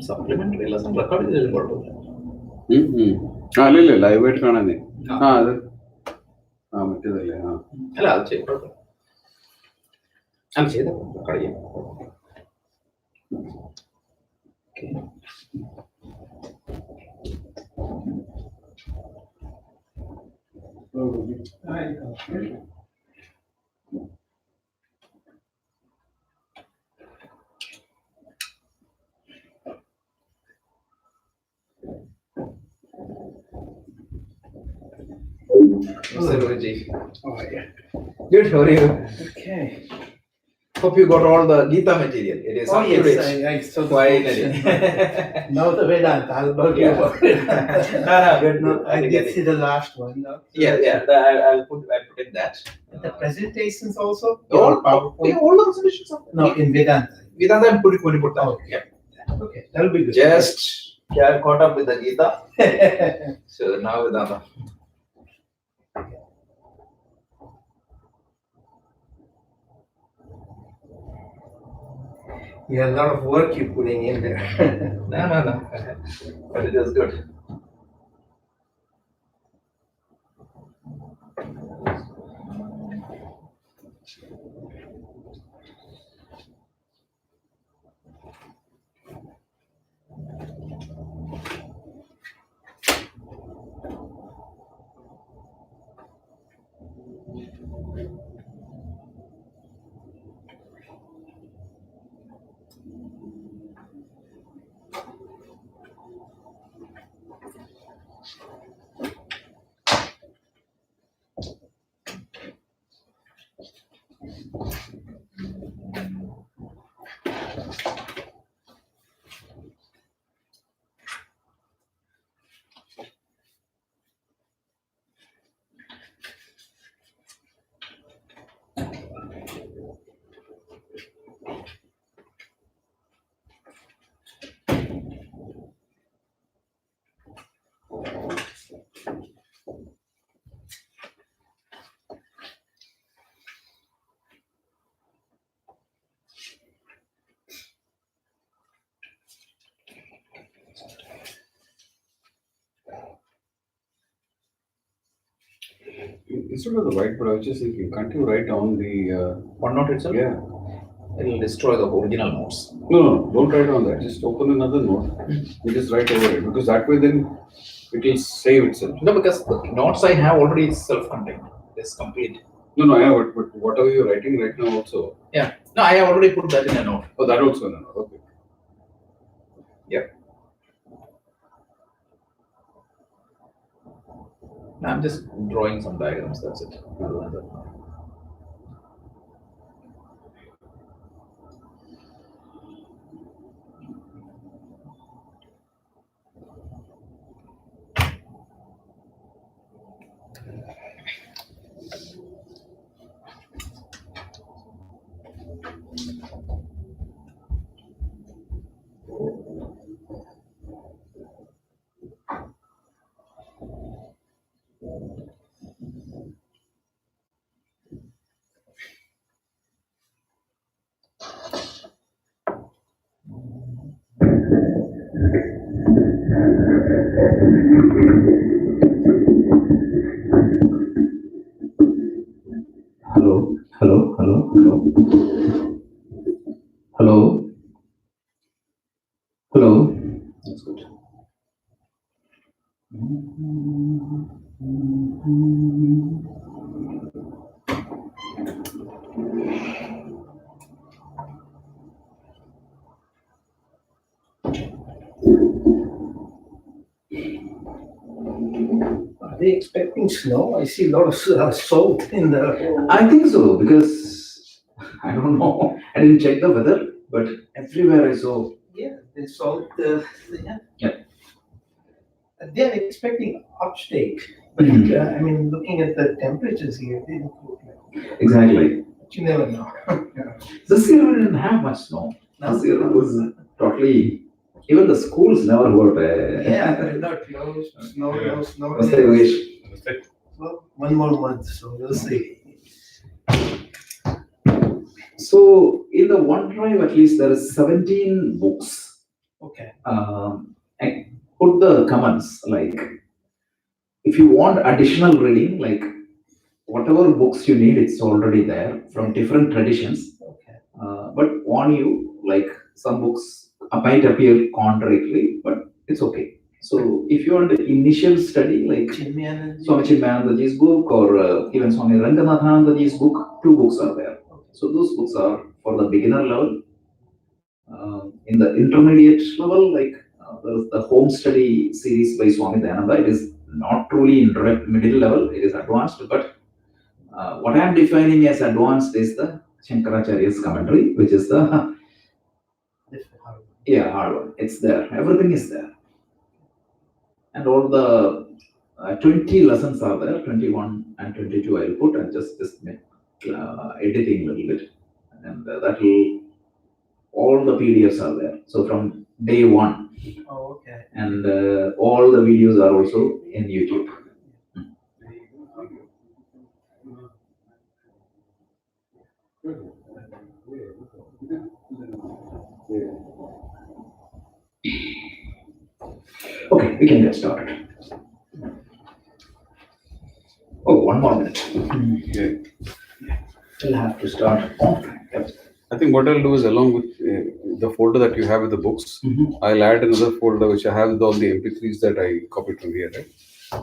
Supplementary lesson record ചെയ്തതിലും കുഴപ്പമില്ല. അല്ലല്ലേ ലൈവായിട്ട് കാണാനേ. അത് മറ്റേതല്ലേ. അല്ല അത് ചെയ്തോ, അത് ചെയ്തോ റെക്കോർഡ് ചെയ്യാം. Good, how are you? Okay. Hope you got all the Gita material. It is Yes, I saw the finally. Now the Vedanta, I'll bug you about it. Good. No, I did see the last one. No? I'll put in that. The presentations also? All PowerPoint? all the presentations are No, in Vedanta. Vedanta, I'm put that. Yeah. Okay, that'll be good. Just get caught up with the Gita. So now Vedanta. You have a lot of work you're putting in there. No. But it is good. Instead of the whiteboard, I was just thinking, can't you write on the OneNote itself? Yeah. It will destroy the original notes. No, don't write on that. Just open another note and just write over it, because that way then it will save itself. No, because the notes I have already is self-contained. It's complete. No, I have it, but whatever you're writing right now also. Yeah. No, I have already put that in a note. Oh, that also in a note. Okay. Yeah. I'm just drawing some diagrams, that's it. Hello. That's good. Are they expecting snow? I see a lot of salt in the. I think so, because I don't know. I didn't check the weather, but everywhere I saw. Yeah, the salt. Yeah. They're expecting uptake, but I mean, looking at the temperatures here, they look like. Exactly. But you never know. This year we didn't have much snow. This year it was totally. Even the schools never got. Yeah, they're not closed. Snow. Must I wish? Well, one more month, so we'll see. So in the OneDrive, at least there is 17 books Okay. I put the comments like, if you want additional reading, like whatever books you need, it's already there from different traditions. Okay. But warn you, like some books might appear contradictory, but it's okay. So if you want the initial study, like Swami Chinmayanandaji's book or even Swami Ranganathanandaji's book, 2 books are there. So those books are for the beginner level. In the intermediate level, like the home study series by Swami Dayananda, it is not truly middle level, it is advanced, but what I am defining as advanced is the Shankaracharya's commentary, which is the hard one. It's there, everything is there. And all the 20 lessons are there, 21 and 22 I'll put and just editing a little bit. And that will, all the PDFs are there. So from day 1. Oh, okay. And all the videos are also in YouTube. Okay, we can get started. Oh, 1 more minute. We'll have to start. Yep. I think what I'll do is, along with the folder that you have with the books, I'll add another folder which I have with all the MP3s that I copied from here, right?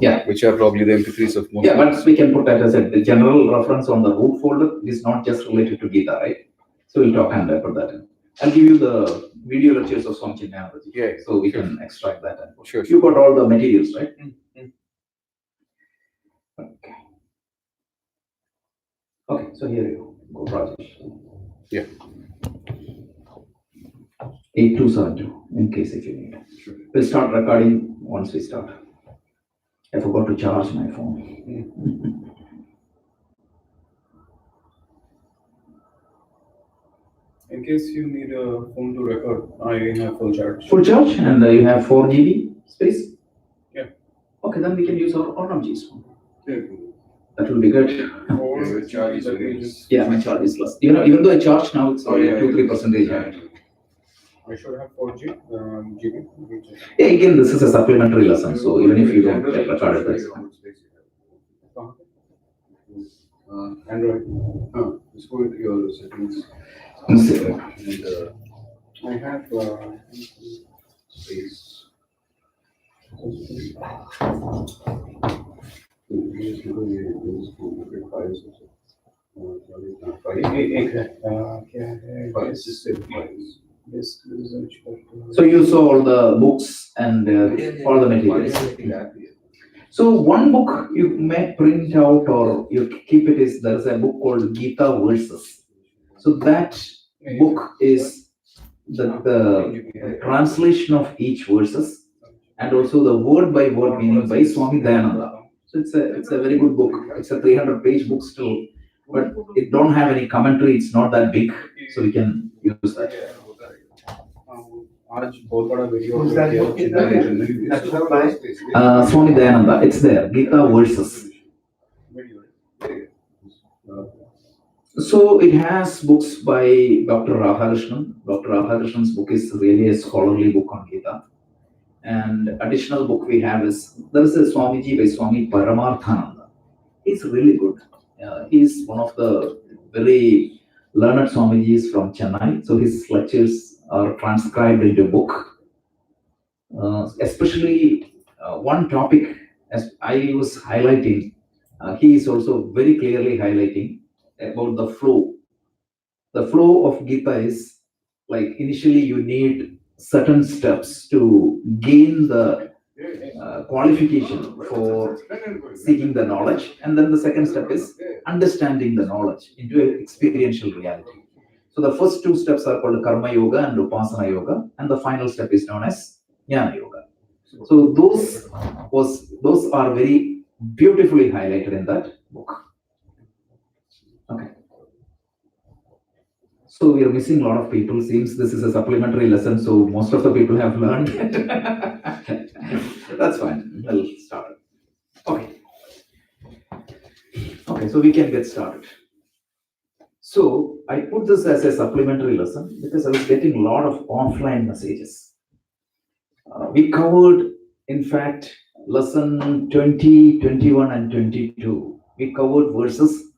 Yeah. Which are probably the MP3s of most. Yeah, but we can put, as I said, the general reference on the root folder is not just related to Gita, right? So we'll talk and put that in. I'll give you the video lectures of Swami Chinmayanandaji. Yeah. So we can extract that and put. Sure. You got all the materials, right? Okay. Okay, so here you go, Rajesh. Yeah. 8272, in case if you need. Sure. We'll start recording once we start. I forgot to charge my phone. In case you need a phone to record, I have full charge. Full charge, and you have 4 GB space? Yeah. Okay, then we can use our Ornamji's phone. Yeah. That will be good. Or charge is very less. Yeah, my charge is less. You know, even though I charge now, it's only 2-3%. I should have 4G GB. Yeah, again, this is a supplementary lesson, so even if you don't get recorded, that's fine. Android. Just go into your settings. And, I have space. So you saw all the books and all the materials. So one book you may print out or you keep it is, there is a book called Gita Verses. So that book is the translation of each verses and also the word by word meaning by Swami Dayananda. So it's a very good book. It's a 300-page book still, but it don't have any commentary. It's not that big, so we can use that. Who's that book? That's book by? Swami Dayananda. It's there. Gita Verses. So it has books by Dr. Radhakrishnan. Dr. Radhakrishnan's book is really a scholarly book on Gita. And additional book we have is, there is a Swamiji by Swami Paramarthananda. It's really good. He's one of the very learned Swamijis from Chennai. So his lectures are transcribed into a book. Especially one topic, as I was highlighting, he is also very clearly highlighting about the flow. The flow of Gita is like, initially you need certain steps to gain the qualification for seeking the knowledge, and then the second step is understanding the knowledge into an experiential reality. So the first 2 steps are called Karma Yoga and Upasana Yoga, and the final step is known as Jnana Yoga. So those are very beautifully highlighted in that book. Okay. So we are missing a lot of people. Seems this is a supplementary lesson, so most of the people have learned it. That's fine. We'll start. Okay. Okay, so we can get started. So I put this as a supplementary lesson because I was getting a lot of offline messages. We covered, in fact, lesson 20, 21, and 22. We covered verses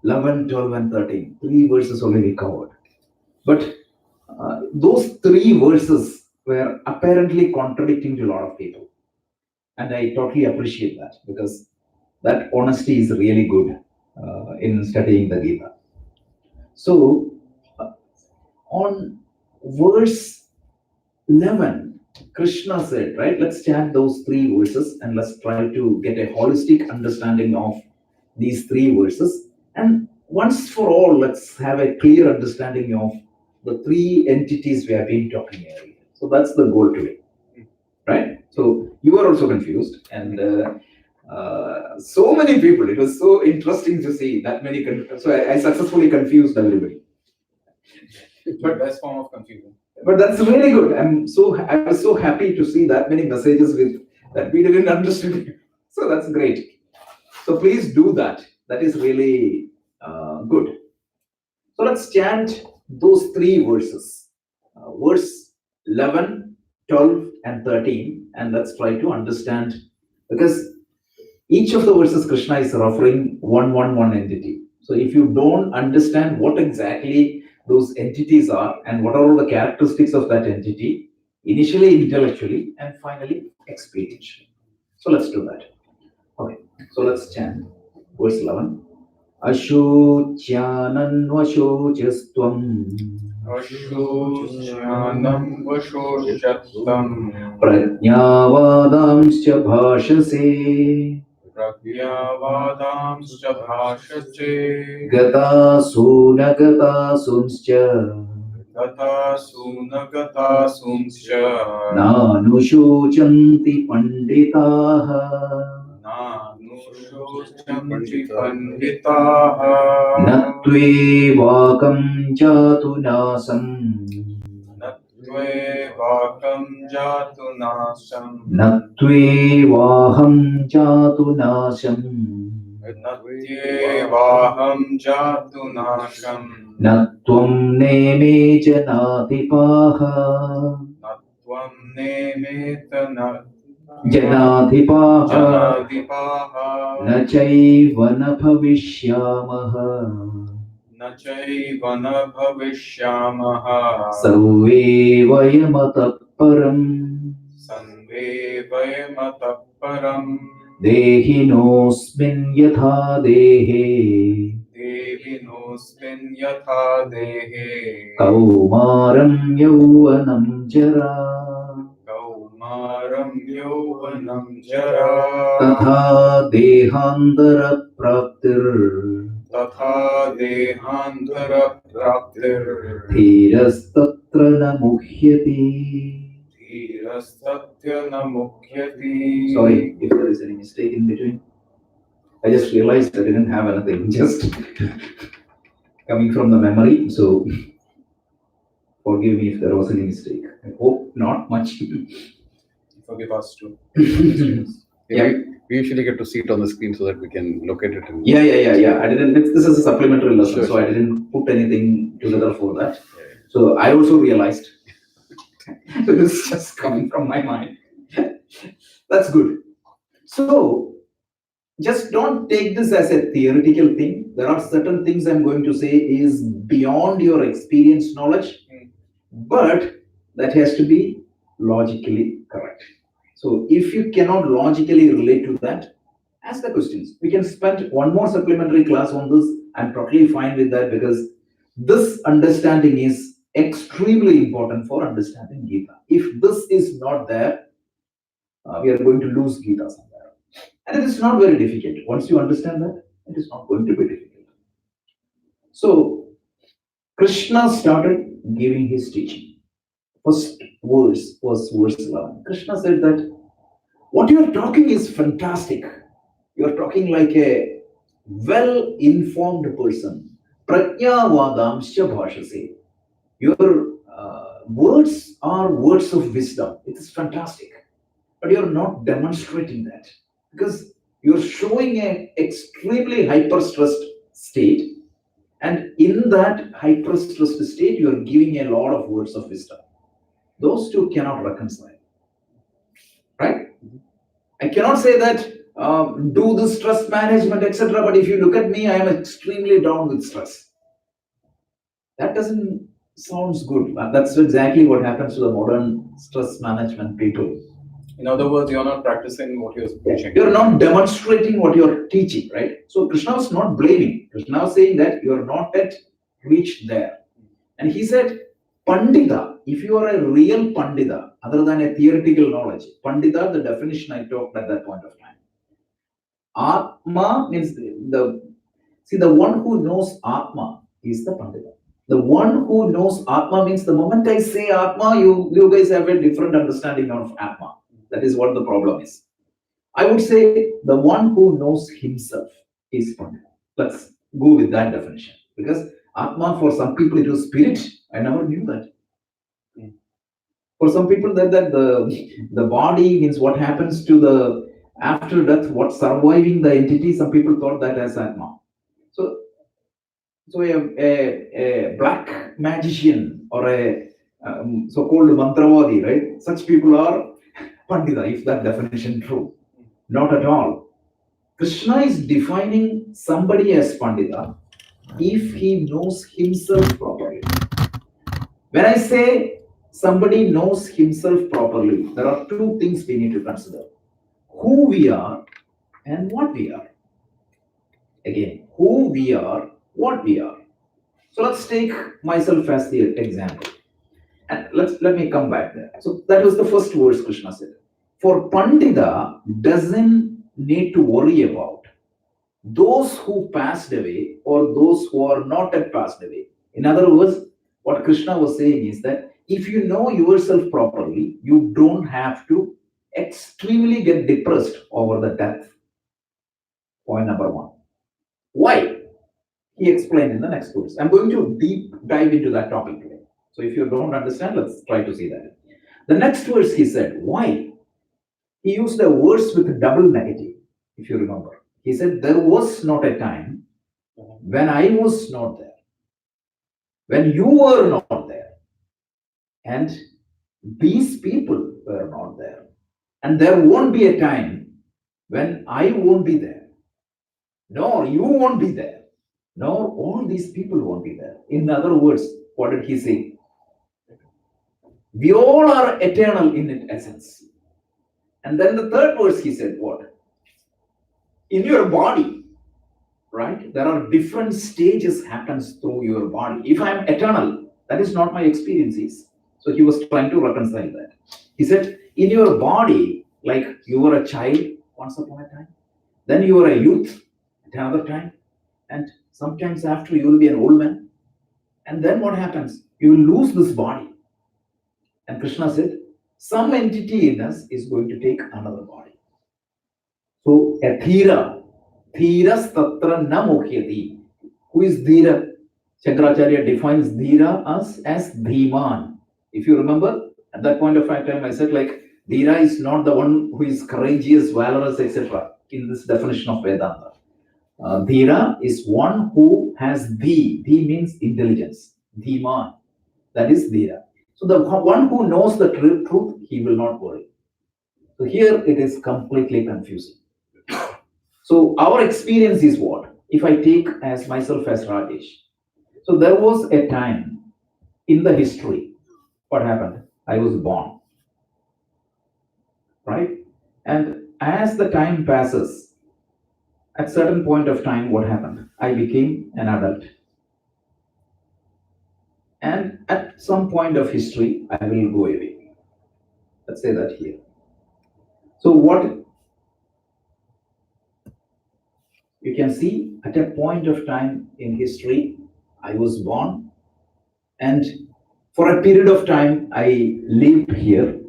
11, 12, and 13. 3 verses only we covered. But those 3 verses were apparently contradicting to a lot of people. And I totally appreciate that, because that honesty is really good in studying the Gita. So, on verse 11, Krishna said, right? Let's chant those 3 verses and let's try to get a holistic understanding of these 3 verses. And once for all, let's have a clear understanding of the 3 entities we have been talking earlier. So that's the goal today, right? So you are also confused, and so many people. It was so interesting to see that many. So I successfully confused everybody. But best form of confusion. But that's really good. I was so happy to see that many messages with that we didn't understand. So that's great. So please do that. That is really good. So let's chant those 3 verses, verse 11, 12, and 13, and let's try to understand, because each of the verses Krishna is referring one entity. So if you don't understand what exactly those entities are and what are the characteristics of that entity, initially intellectually and finally experientially. So let's do that. Okay, so let's chant verse 11. Ashocyananvashocastvam Ashocyanam vashochattam prajnavadamscha bhashase pragyavadamscha bhashache gatasunagatasumscha gatasunagatasumscha nanushocanti panditaha nanushocanti panditaha nattvevakam jatunasam nattvevakam jatunasam nattvevaham jatunasam natyevaham jatunasham natvam neme janatipaha natvam nemetana janatipaha janadipaha na chaiva na bhavishyamaha na chaiva na bhavishyamaha sarve vayamatah param sarve vayamatah param dehinosmin yatha dehe dehinosmin yatha dehe kaumaram yauvanam jara kaumaram yauvanam jara तथा देहांतर प्राप्तिर तथा देहांतरा प्राप्तिर धीरस्तत्र न मुह्यति. धीरस्तस्य न मुह्यति. Sorry if there is any mistake in between. I just realized I didn't have anything, just coming from the memory. So forgive me if there was any mistake. I hope not much. Forgive us too. Yeah. We usually get to see it on the screen so that we can locate it. Yeah. I didn't. This is a supplementary lesson, Sure, so I didn't put anything together for that. So I also realized. So this is just coming from my mind. That's good. So just don't take this as a theoretical thing. There are certain things I'm going to say is beyond your experience knowledge, but that has to be logically correct. So if you cannot logically relate to that, ask the questions. We can spend one more supplementary class on this. I'm totally fine with that, because this understanding is extremely important for understanding Gita. If this is not there, we are going to lose Gita somewhere. And it is not very difficult. Once you understand that, it is not going to be difficult. So Krishna started giving his teaching. First verse was verse 11. Krishna said that what you are talking is fantastic. You are talking like a well-informed person. Prajnavadamscha bhashase. Your words are words of wisdom. It is fantastic. But you are not demonstrating that, because you are showing an extremely hyper-stressed state. And in that hyper-stressed state, you are giving a lot of words of wisdom. Those two cannot reconcile. I cannot say that do the stress management, etc. But if you look at me, I am extremely down with stress. That doesn't sounds good. That's exactly what happens to the modern stress management people. In other words, you're not practicing what you're preaching. You're not demonstrating what you're teaching, right? So Krishna was not blaming. Krishna was saying that you're not yet reached there. And he said, Pandita, if you are a real Pandita, other than a theoretical knowledge, Pandita, the definition I talked at that point of time. Atma means the one who knows Atma is the Pandita. The one who knows Atma means the moment I say Atma, you guys have a different understanding of Atma. That is what the problem is. I would say the one who knows himself is Pandita. Let's go with that definition. Because Atma, for some people, it was spirit. I never knew that. For some people, that the body means what happens to the after death, what surviving the entity, some people thought that as Atma. So a black magician or a so-called mantravadi, right? Such people are Pandita, if that definition true. Not at all. Krishna is defining somebody as Pandita if he knows himself properly. When I say somebody knows himself properly, there are two things we need to consider. Who we are and what we are. Again, who we are, what we are. So let's take myself as the example. And let me come back there. So that was the first verse Krishna said. For Pandita doesn't need to worry about those who passed away or those who are not yet passed away. In other words, what Krishna was saying is that if you know yourself properly, you don't have to extremely get depressed over the death. Point number one. Why? He explained in the next verse. I'm going to deep dive into that topic today. So if you don't understand, let's try to see that. The next verse he said, why? He used a verse with double negative, if you remember. He said, there was not a time when I was not there, when you were not there, and these people were not there. And there won't be a time when I won't be there, nor you won't be there, nor all these people won't be there. In other words, what did he say? We all are eternal in essence. And then the third verse he said, what? In your body, right? There are different stages happens through your body. If I'm eternal, that is not my experiences. So he was trying to reconcile that. He said, in your body, like you were a child once upon a time, then you were a youth at another time, and sometimes after you will be an old man. And then what happens? You will lose this body. And Krishna said, some entity in us is going to take another body. So a Dhira, Dhiras Tatra na Mokhyati. Who is Dhira? Shankaracharya defines Dhira as Dhiman. If you remember, at that point of time, I said like Dhira is not the one who is courageous, valorous, etc. in this definition of Vedanta. Dhira is one who has Dhi. Dhi means intelligence. Dhiman. That is Dhira. So the one who knows the truth, he will not worry. So here it is completely confusing. So our experience is what? If I take as myself as Rajesh. So there was a time in the history. What happened? I was born. Right? And as the time passes, at certain point of time, what happened? I became an adult. And at some point of history, I will go away. Let's say that here. So what you can see, at a point of time in history, I was born, and for a period of time, I lived here,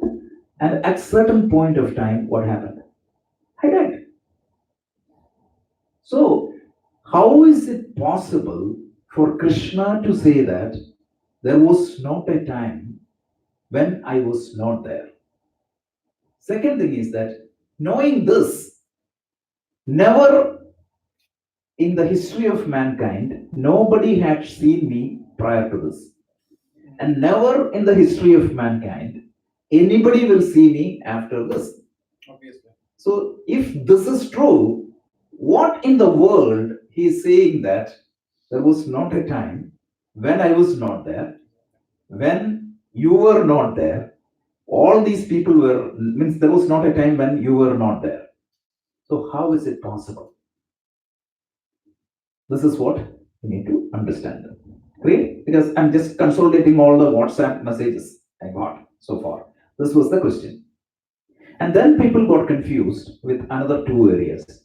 and at certain point of time, what happened? I died. So how is it possible for Krishna to say that there was not a time when I was not there? Second thing is that knowing this, never in the history of mankind, nobody had seen me prior to this. And never in the history of mankind, anybody will see me after this. Obviously. So if this is true, what in the world he is saying that there was not a time when I was not there, when you were not there, all these people were, means there was not a time when you were not there. So how is it possible? This is what you need to understand. Great, because I'm just consolidating all the WhatsApp messages I got so far. This was the question. And then people got confused with another two areas.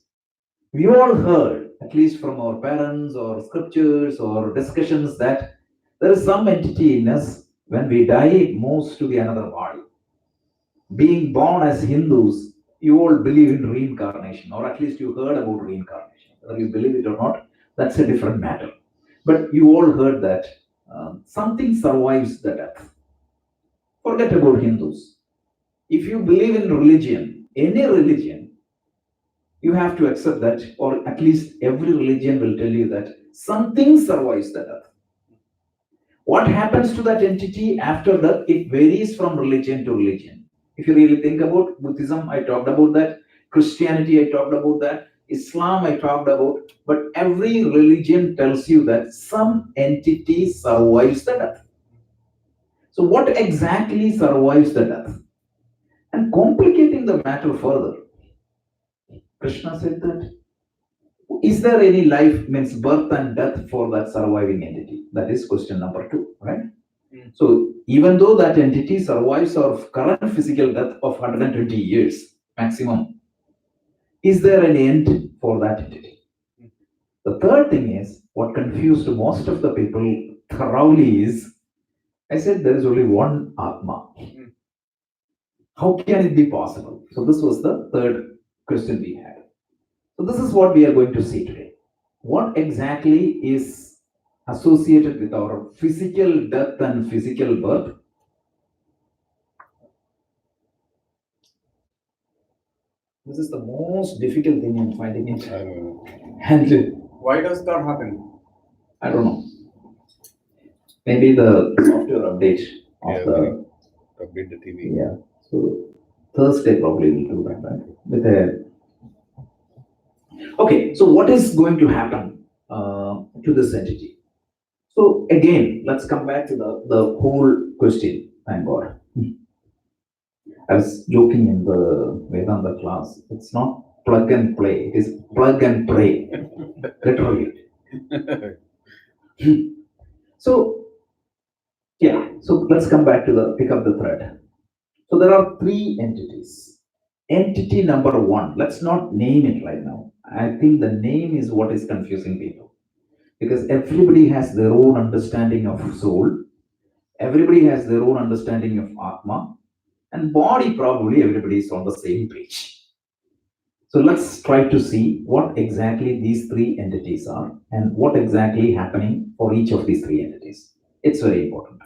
We all heard, at least from our parents or scriptures or discussions, that there is some entity in us when we die, it moves to the another body. Being born as Hindus, you all believe in reincarnation, or at least you heard about reincarnation. Whether you believe it or not, that's a different matter. But you all heard that something survives the death. Forget about Hindus. If you believe in religion, any religion, you have to accept that, or at least every religion will tell you that something survives the death. What happens to that entity after death? It varies from religion to religion. If you really think about Buddhism, I talked about that. Christianity, I talked about that. Islam, I talked about. But every religion tells you that some entity survives the death. So, what exactly survives the death? And complicating the matter further, Krishna said that, is there any life, means birth and death, for that surviving entity? That is question number 2, right? So even though that entity survives our current physical death of 120 years maximum, is there an end for that entity? The third thing is, what confused most of the people thoroughly is, I said there is only one Atma. How can it be possible? So this was the third question we had. So this is what we are going to see today. What exactly is associated with our physical death and physical birth? This is the most difficult thing in finding it. And Why does that happen? I don't know. Maybe the software update of the Update the TV. yeah. So Thursday probably will do that, right? With a okay. So what is going to happen to this entity? So again, let's come back to the whole question. Thank God. I was joking in the Vedanta class. It's not plug and play. It is plug and pray. Literally. So yeah, so let's come back to the pick up the thread. So there are 3 entities. Entity number 1, let's not name it right now. I think the name is what is confusing people, because everybody has their own understanding of soul, everybody has their own understanding of Atma, and body, probably everybody is on the same page. So let's try to see what exactly these 3 entities are and what exactly happening for each of these 3 entities. It's very important.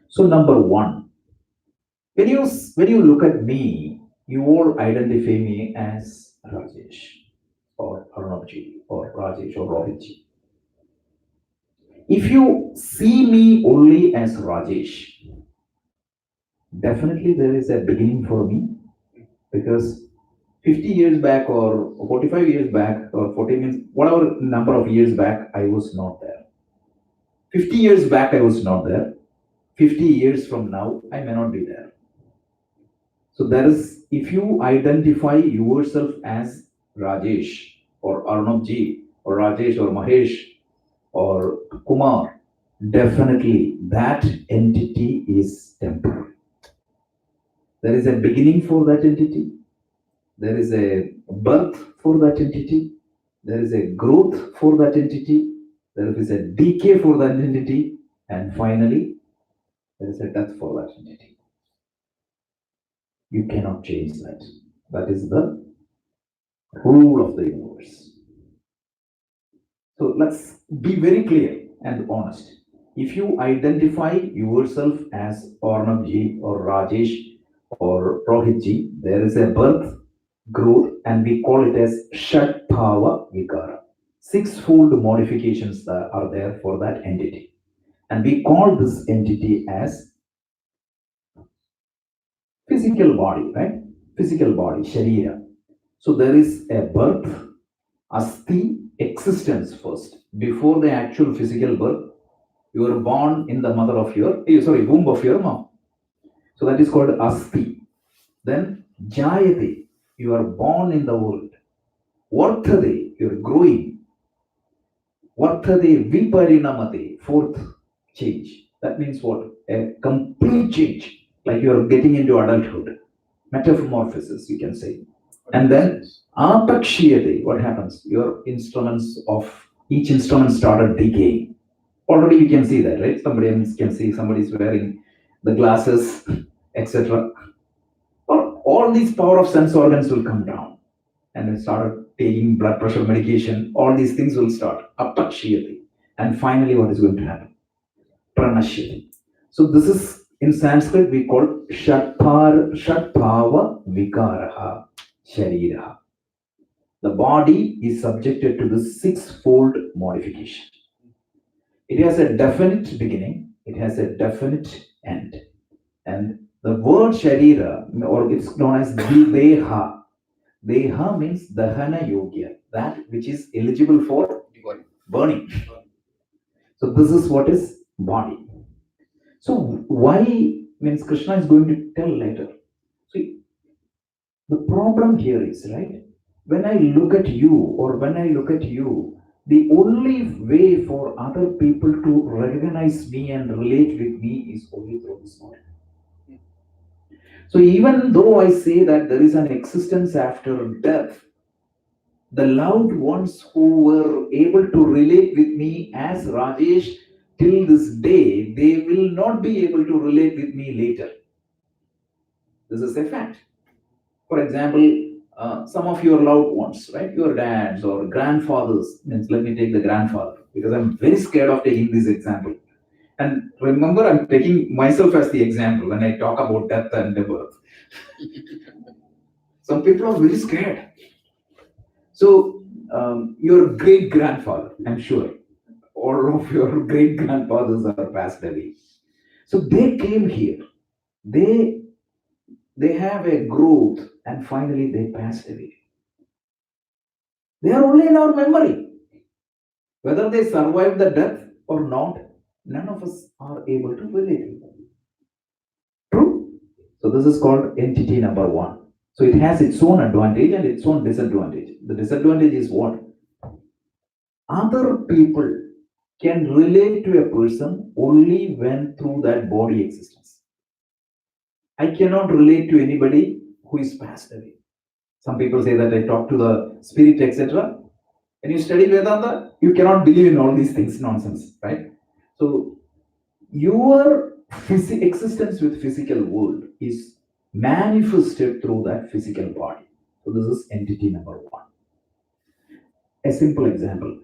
So number 1, when you look at me, you all identify me as Rajesh or Arnabji or Rajesh or Rohitji. If you see me only as Rajesh, definitely there is a beginning for me, because 50 years back or 45 years back or 40 means whatever number of years back, I was not there. 50 years back, I was not there. 50 years from now, I may not be there. So there is, if you identify yourself as Rajesh or Arnabji or Rajesh or Mahesh or Kumar, definitely that entity is temporary. There is a beginning for that entity. There is a birth for that entity. There is a growth for that entity. There is a decay for that entity. And finally, there is a death for that entity. You cannot change that. That is the rule of the universe. So let's be very clear and honest. If you identify yourself as Arnabji or Rajesh or Rohitji, there is a birth, growth, and we call it as Shat Bhava Vikara. 6-fold modifications that are there for that entity. And we call this entity as physical body, right? Physical body, Sharira. So there is a birth, asti, existence first. Before the actual physical birth, you are born in the womb of your mom. So that is called asti. Then jayate, you are born in the world. Varthade, you are growing. Varthade viparinamate, fourth change. That means what? A complete change, like you are getting into adulthood. Metamorphosis, you can say. And then apakshiyate, what happens? Your instruments of each instrument started decaying. Already we can see that, right? Somebody else can see somebody's wearing the glasses, etc. Or all these power of sense organs will come down and we started taking blood pressure medication. All these things will start apakshiyate. And finally, what is going to happen? Pranashyati. So this is in Sanskrit we call shatbhava vikaraha sharira. The body is subjected to this sixfold modification. It has a definite beginning, it has a definite end. And the word sharira, or it's known as deha. Deha means dahana yogya, that which is eligible for burning. So this is what is body. So why means Krishna is going to tell later. See, the problem here is, right, when I look at you or when I look at you, the only way for other people to recognize me and relate with me is only through this body. So even though I say that there is an existence after death, the loved ones who were able to relate with me as Rajesh till this day, they will not be able to relate with me later. This is a fact. For example, some of your loved ones, right? Your dads or grandfathers. Means let me take the grandfather because I'm very scared of taking this example. And remember, I'm taking myself as the example when I talk about death and birth. Some people are very scared. So your great grandfather, I'm sure, all of your great grandfathers are passed away. So they came here. They have a growth and finally they passed away. They are only in our memory. Whether they survived the death or not, none of us are able to relate with them. True? So this is called entity number one. So it has its own advantage and its own disadvantage. The disadvantage is what? Other people can relate to a person only when through that body existence. I cannot relate to anybody who is passed away. Some people say that I talk to the spirit, etc. When you study Vedanta, you cannot believe in all these things, nonsense, right? So your existence with physical world is manifested through that physical body. So this is entity number one. A simple example.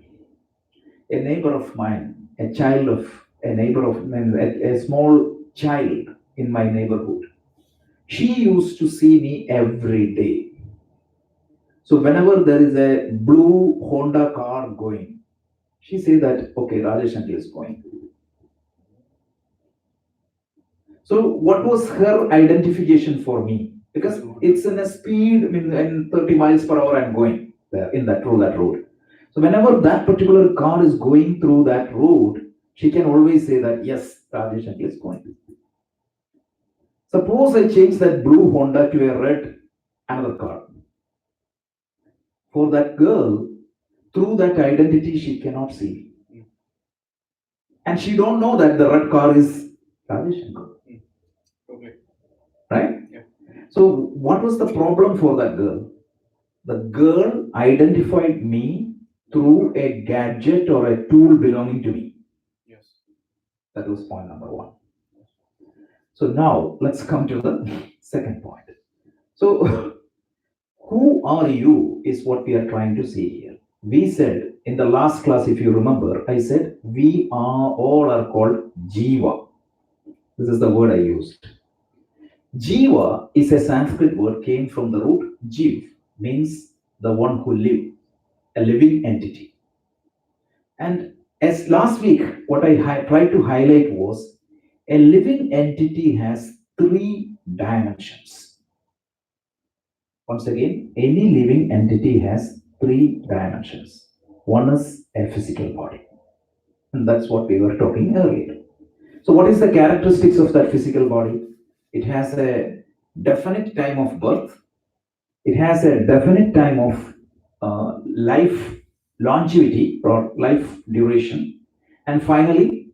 A neighbor of mine, a small child in my neighborhood, she used to see me every day. So whenever there is a blue Honda car going, she says that, okay, Rajesh uncle is going. So what was her identification for me? Because it's in a speed, in 30 miles per hour I'm going there, through that road. So whenever that particular car is going through that road, she can always say that, yes, Rajesh uncle is going. Suppose I change that blue Honda to a red another car. For that girl, through that identity, she cannot see. And she don't know that the red car is Rajesh uncle. Okay. Right? Yeah. So what was the problem for that girl? The girl identified me through a gadget or a tool belonging to me. Yes. That was point number one. So now let's come to the second point. So who are you is what we are trying to see here. We said in the last class, if you remember, I said we all are called Jiva. This is the word I used. Jiva is a Sanskrit word, came from the root jiv, means the one who live, a living entity. And as last week, what I tried to highlight was a living entity has three dimensions. Once again, any living entity has three dimensions. One is a physical body. And that's what we were talking earlier. So what is the characteristics of that physical body? It has a definite time of birth. It has a definite time of life longevity or life duration. And finally,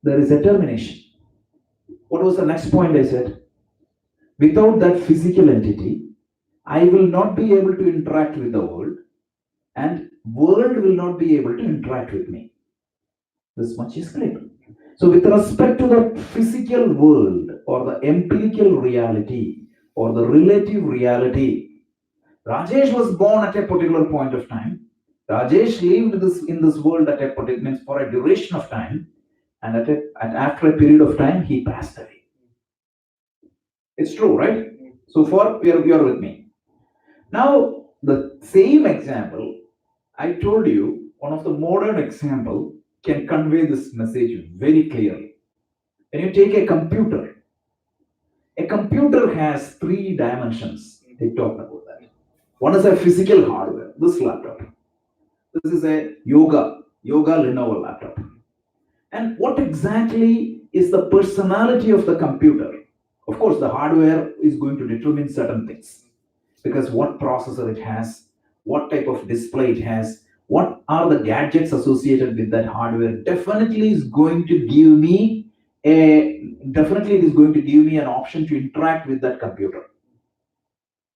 there is a termination. What was the next point I said? Without that physical entity, I will not be able to interact with the world, and world will not be able to interact with me. This much is clear. So with respect to the physical world or the empirical reality or the relative reality, Rajesh was born at a particular point of time. Rajesh lived in this world at a particular for a duration of time, and after a period of time, he passed away. It's true, right? So far, you are with me. Now, the same example, I told you, one of the modern example can convey this message very clearly. When you take a computer has three dimensions. They talked about that. One is a physical hardware, this laptop. This is a yoga Lenovo laptop. And what exactly is the personality of the computer? Of course, the hardware is going to determine certain things, because what processor it has, what type of display it has, what are the gadgets associated with that hardware, definitely it is going to give me an option to interact with that computer.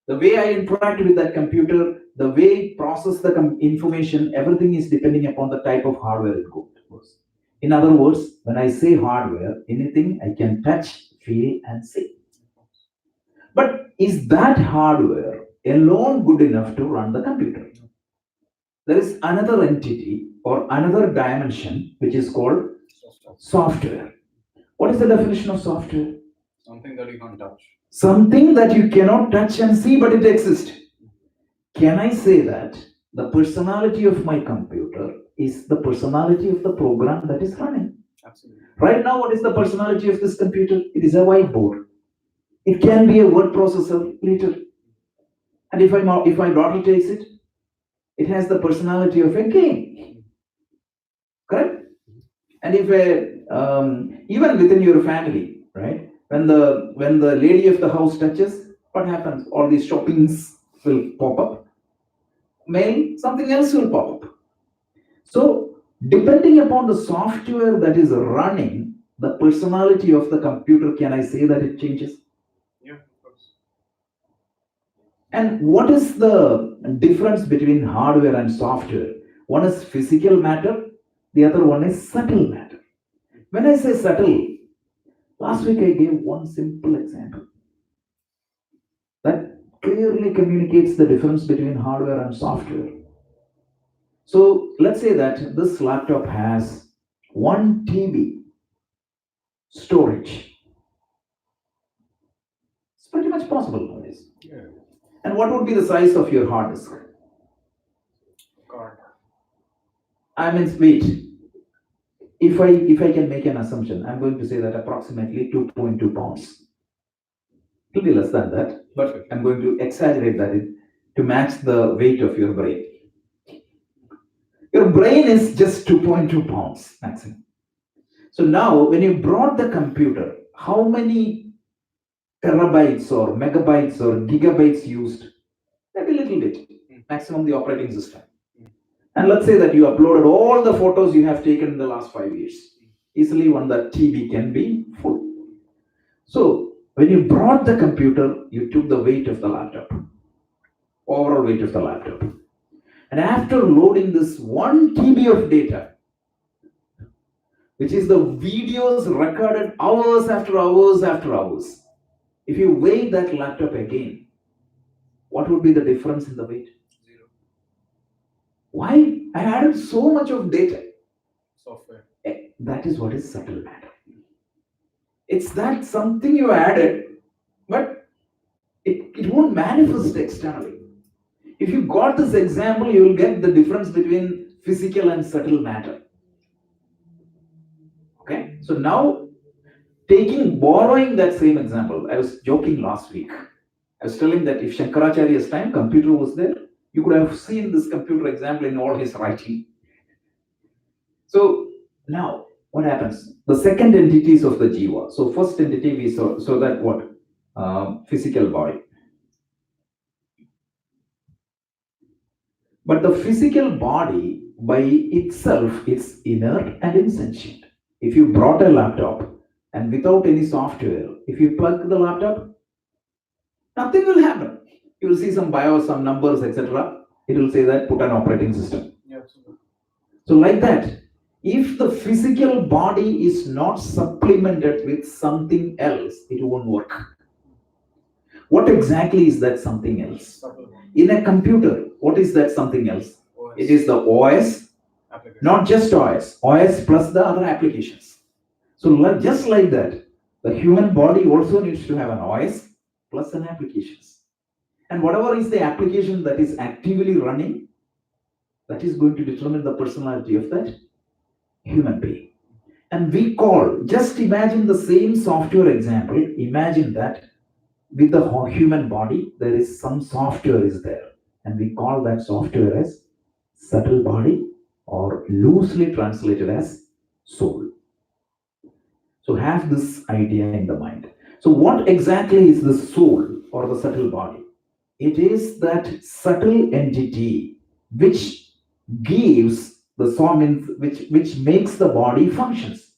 The way I interact with that computer, the way it process the information, everything is depending upon the type of hardware it goes. In other words, when I say hardware, anything I can touch, feel, and see. But is that hardware alone good enough to run the computer? There is another entity or another dimension which is called software. What is the definition of software? Something that you can't touch. Something that you cannot touch and see, but it exists. Can I say that the personality of my computer is the personality of the program that is running? Absolutely. Right now, what is the personality of this computer? It is a whiteboard. It can be a word processor later. And if my daughter takes it, it has the personality of a game. Correct? And if even within your family, right? When the lady of the house touches, what happens? All these shoppings will pop up. Mail, something else will pop up. So, depending upon the software that is running, the personality of the computer, can I say that it changes? Yeah, of course. And what is the difference between hardware and software? One is physical matter, the other one is subtle matter. When I say subtle, last week I gave one simple example that clearly communicates the difference between hardware and software. So let's say that this laptop has 1 TB storage. It's pretty much possible nowadays. Yeah. And what would be the size of your hard disk? God. I mean, wait. If I can make an assumption, I'm going to say that approximately 2.2 pounds. It will be less than that, but I'm going to exaggerate that to match the weight of your brain. Your brain is just 2.2 pounds maximum. So now, when you brought the computer, how many terabytes or megabytes or gigabytes used? Maybe a little bit, maximum the operating system. And let's say that you uploaded all the photos you have taken in the last 5 years. Easily one that TB can be full. So when you brought the computer, you took the weight of the laptop, overall weight of the laptop. And after loading this 1 TB of data, which is the videos recorded hours after hours after hours, if you weigh that laptop again, what would be the difference in the weight? Zero. Why? I added so much of data. Software. That is what is subtle matter. It's that something you added, but it won't manifest externally. If you got this example, you will get the difference between physical and subtle matter. Okay? So now, borrowing that same example, I was joking last week. I was telling that if Shankaracharya's time computer was there, you could have seen this computer example in all his writing. So now what happens? The second entities of the jiva. So first entity we saw, so that what? Physical body. But the physical body by itself is inert and insentient. If you brought a laptop and without any software, if you plug the laptop, nothing will happen. You will see some BIOS, some numbers, etc. It will say that put an operating system. Yeah, absolutely. So like that, if the physical body is not supplemented with something else, it won't work. What exactly is that something else? In a computer, what is that something else? OS. It is the OS, Application. not just OS plus the other applications. So just like that, the human body also needs to have an OS plus an applications. And whatever is the application that is actively running, that is going to determine the personality of that human being. And we call, just imagine the same software example, imagine that with the human body, there is some software is there. And we call that software as subtle body, or loosely translated as soul. So have this idea in the mind. So what exactly is the soul or the subtle body? It is that subtle entity which gives the soul, which makes the body functions.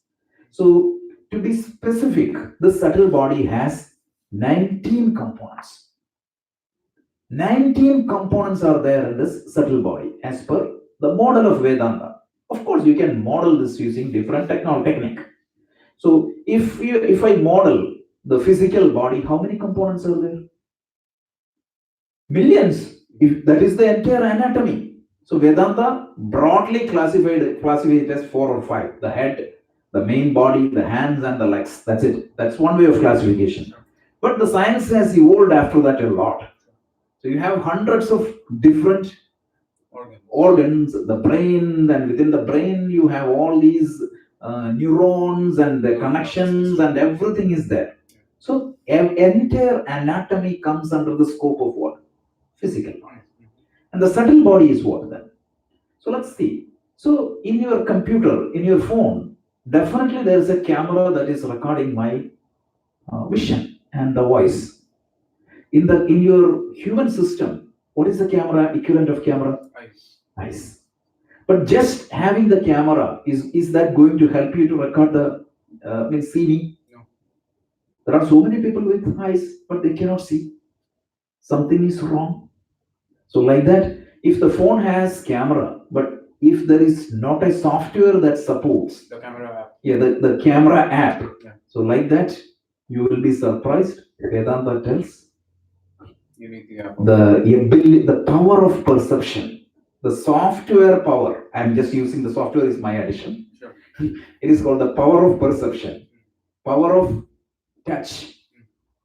So to be specific, the subtle body has 19 components. 19 components are there in this subtle body as per the model of Vedanta. Of course, you can model this using different technique. So if I model the physical body, how many components are there? Millions. If that is the entire anatomy. So Vedanta broadly classified it as 4 or 5. The head, the main body, the hands, and the legs. That's it. That's one way of classification. But the science has evolved after that a lot. So you have hundreds of different organs, the brain, and within the brain you have all these neurons and the connections, and everything is there. So entire anatomy comes under the scope of what? Physical body. And the subtle body is what then? So let's see. So in your computer, in your phone, definitely there is a camera that is recording my vision and the voice. In your human system, what is the camera equivalent of camera? Eyes. But just having the camera, is that going to help you to record the see me? No. There are so many people with eyes, but they cannot see. Something is wrong. So like that, if the phone has camera, but if there is not a software that supports the camera app. Yeah, the camera app. Yeah. So like that, you will be surprised. Vedanta tells You need the app. the ability, the power of perception, the software power. I'm just using the software is my addition. Sure. It is called the power of perception, power of touch,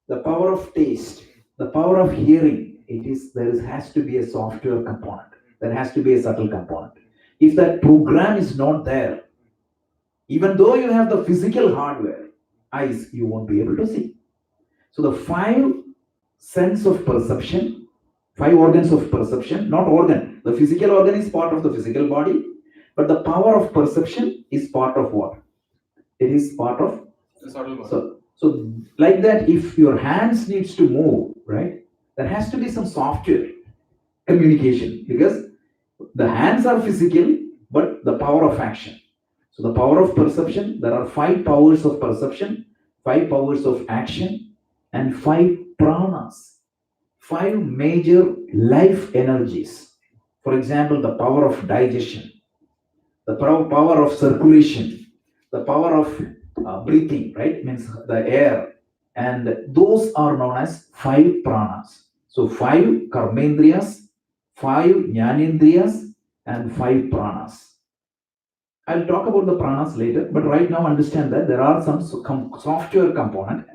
the power of taste, the power of hearing. Has to be a software component. There has to be a subtle component. If that program is not there, even though you have the physical hardware, eyes, you won't be able to see. So the 5 sense of perception, 5 organs of perception, not organ. The physical organ is part of the physical body, but the power of perception is part of what? It is part of the subtle body. So like that, if your hands needs to move, right? There has to be some software communication, because the hands are physical, but the power of action. So the power of perception, there are 5 powers of perception, 5 powers of action, and 5 pranas, 5 major life energies. For example, the power of digestion, the power of circulation, the power of breathing, right? Means the air. And those are known as 5 pranas. So 5 karmendriyas, 5 jnanendriyas, and 5 pranas. I'll talk about the pranas later, but right now understand that there are some software component.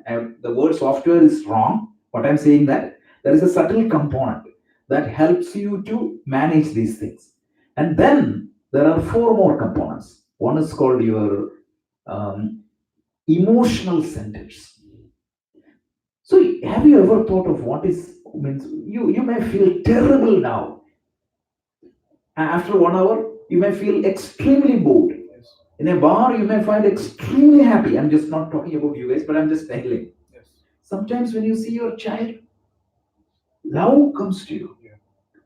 The word software is wrong, but I'm saying that there is a subtle component that helps you to manage these things. And then there are 4 more components. One is called your emotional centers. So have you ever thought of what is means? You may feel terrible now. After 1 hour, you may feel extremely bored. Yes. In a bar, you may find extremely happy. I'm just not talking about you guys, but I'm just telling. Yes. Sometimes when you see your child, love comes to you. Yeah.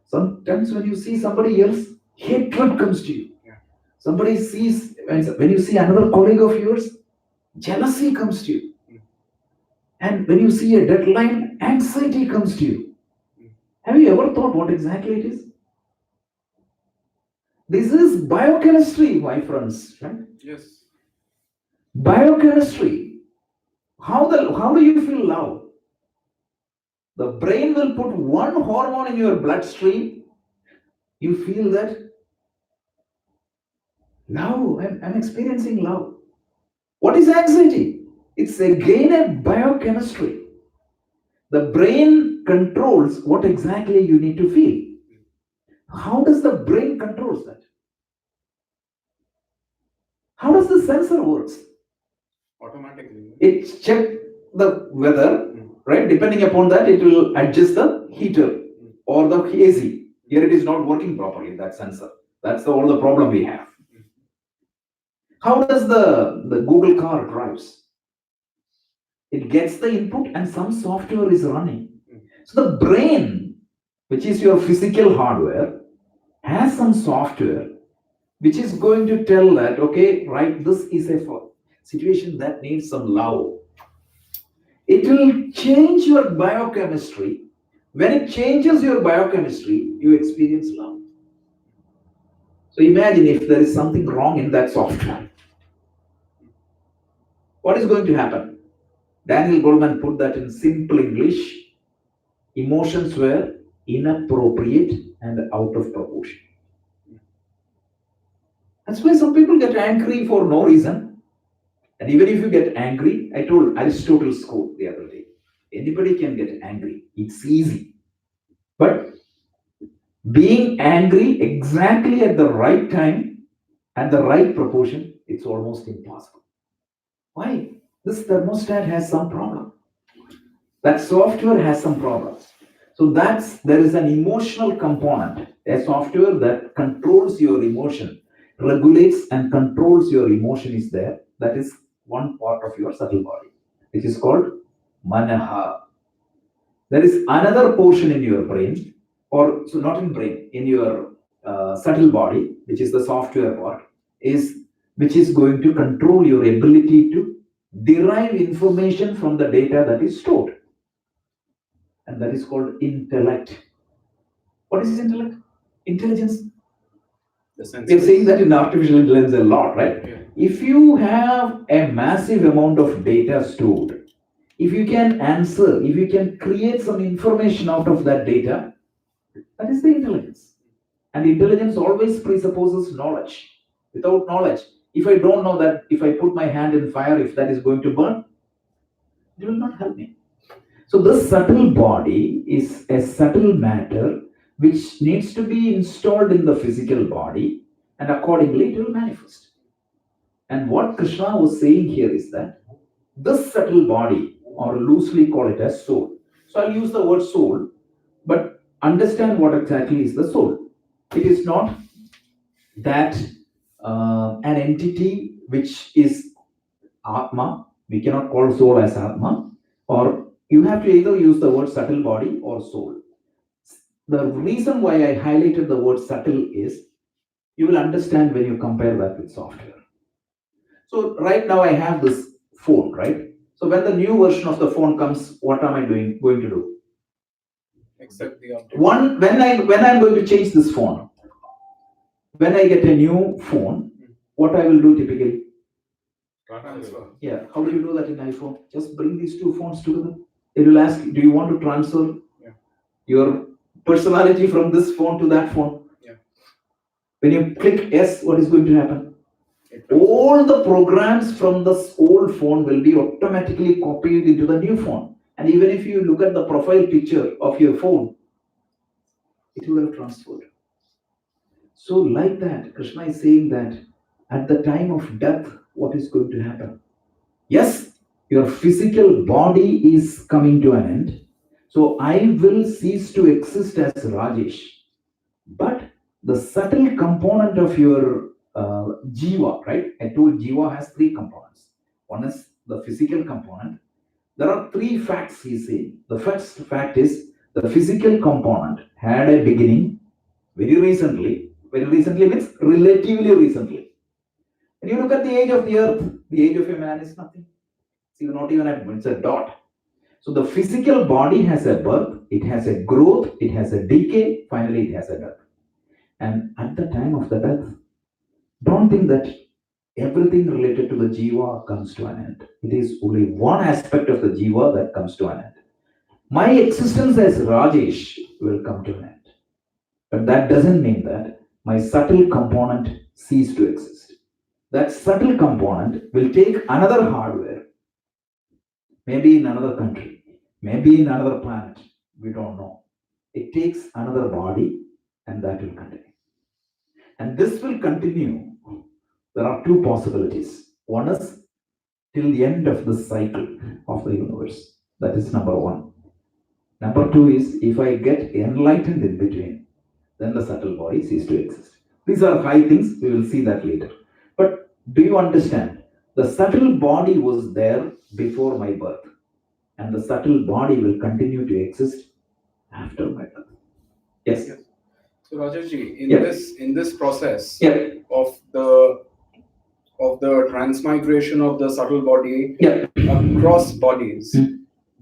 Sometimes when you see somebody else, hatred comes to you. Yeah. Somebody sees, when you see another colleague of yours, jealousy comes to you. Mm. And when you see a deadline, anxiety comes to you. Mm. Have you ever thought what exactly it is? This is biochemistry, my friends, right? Yes. Biochemistry. How do you feel love? The brain will put one hormone in your bloodstream. You feel that love, I'm experiencing love. What is anxiety? It's again a biochemistry. The brain controls what exactly you need to feel. How does the brain controls that? How does the sensor works? Automatically. It check the weather, right? Depending upon that, it will adjust the heater or the AC. Here it is not working properly, that sensor. That's all the problem we have. How does the Google car drives? It gets the input and some software is running. So the brain, which is your physical hardware, has some software which is going to tell that, okay, right, this is a situation that needs some love. It will change your biochemistry. When it changes your biochemistry, you experience love. So imagine if there is something wrong in that software. What is going to happen? Daniel Goleman put that in simple English. Emotions were inappropriate and out of proportion. That's why some people get angry for no reason. And even if you get angry, I told Aristotle's quote the other day, anybody can get angry. It's easy. But being angry exactly at the right time and the right proportion, it's almost impossible. Why? This thermostat has some problem. That software has some problems. So there is an emotional component, a software that controls your emotion, regulates and controls your emotion is there. That is one part of your subtle body, which is called manaha. There is another portion in your brain, or so not in brain, in your subtle body, which is the software part, which is going to control your ability to derive information from the data that is stored. And that is called intellect. What is intellect? Intelligence. The sense. We are saying that in artificial intelligence a lot, right? Yeah. If you have a massive amount of data stored, if you can answer, if you can create some information out of that data, that is the intelligence. And intelligence always presupposes knowledge. Without knowledge, if I don't know that if I put my hand in fire, if that is going to burn, it will not help me. So this subtle body is a subtle matter which needs to be installed in the physical body, and accordingly it will manifest. And what Krishna was saying here is that this subtle body, or loosely call it as soul. So I'll use the word soul, but understand what exactly is the soul. It is not that an entity which is Atma. We cannot call soul as Atma, or you have to either use the word subtle body or soul. The reason why I highlighted the word subtle is you will understand when you compare that with software. So right now I have this phone, right? So when the new version of the phone comes, what am I going to do? Accept the update. When I'm going to change this phone, when I get a new phone, what I will do typically? Transfer. Yeah, how do you do that in iPhone? Just bring these two phones together. It will ask, do you want to transfer your personality from this phone to that phone? Yeah. When you click yes, what is going to happen? All the programs from this old phone will be automatically copied into the new phone. And even if you look at the profile picture of your phone, it will have transferred. So like that, Krishna is saying that at the time of death, what is going to happen? Yes, your physical body is coming to an end. So I will cease to exist as Rajesh. But the subtle component of your jiva, right? I told jiva has three components. One is the physical component. There are three facts he said. The first fact is the physical component had a beginning very recently. Very recently means relatively recently. When you look at the age of the earth, the age of a man is nothing. It's not even it's a dot. So the physical body has a birth, it has a growth, it has a decay, finally it has a death. And at the time of the death, don't think that everything related to the jiva comes to an end. It is only one aspect of the jiva that comes to an end. My existence as Rajesh will come to an end. But that doesn't mean that my subtle component cease to exist. That subtle component will take another hardware, maybe in another country, maybe in another planet. We don't know. It takes another body and that will continue. And this will continue. There are two possibilities. One is till the end of the cycle of the universe. That is number one. Number two is if I get enlightened in between, then the subtle body ceases to exist. These are high things. We will see that later. But do you understand? The subtle body was there before my birth, and the subtle body will continue to exist after my birth. Yes. So Rajesh, Yeah. in this process Yeah. of the transmigration of the subtle body Yeah. across bodies, Hmm.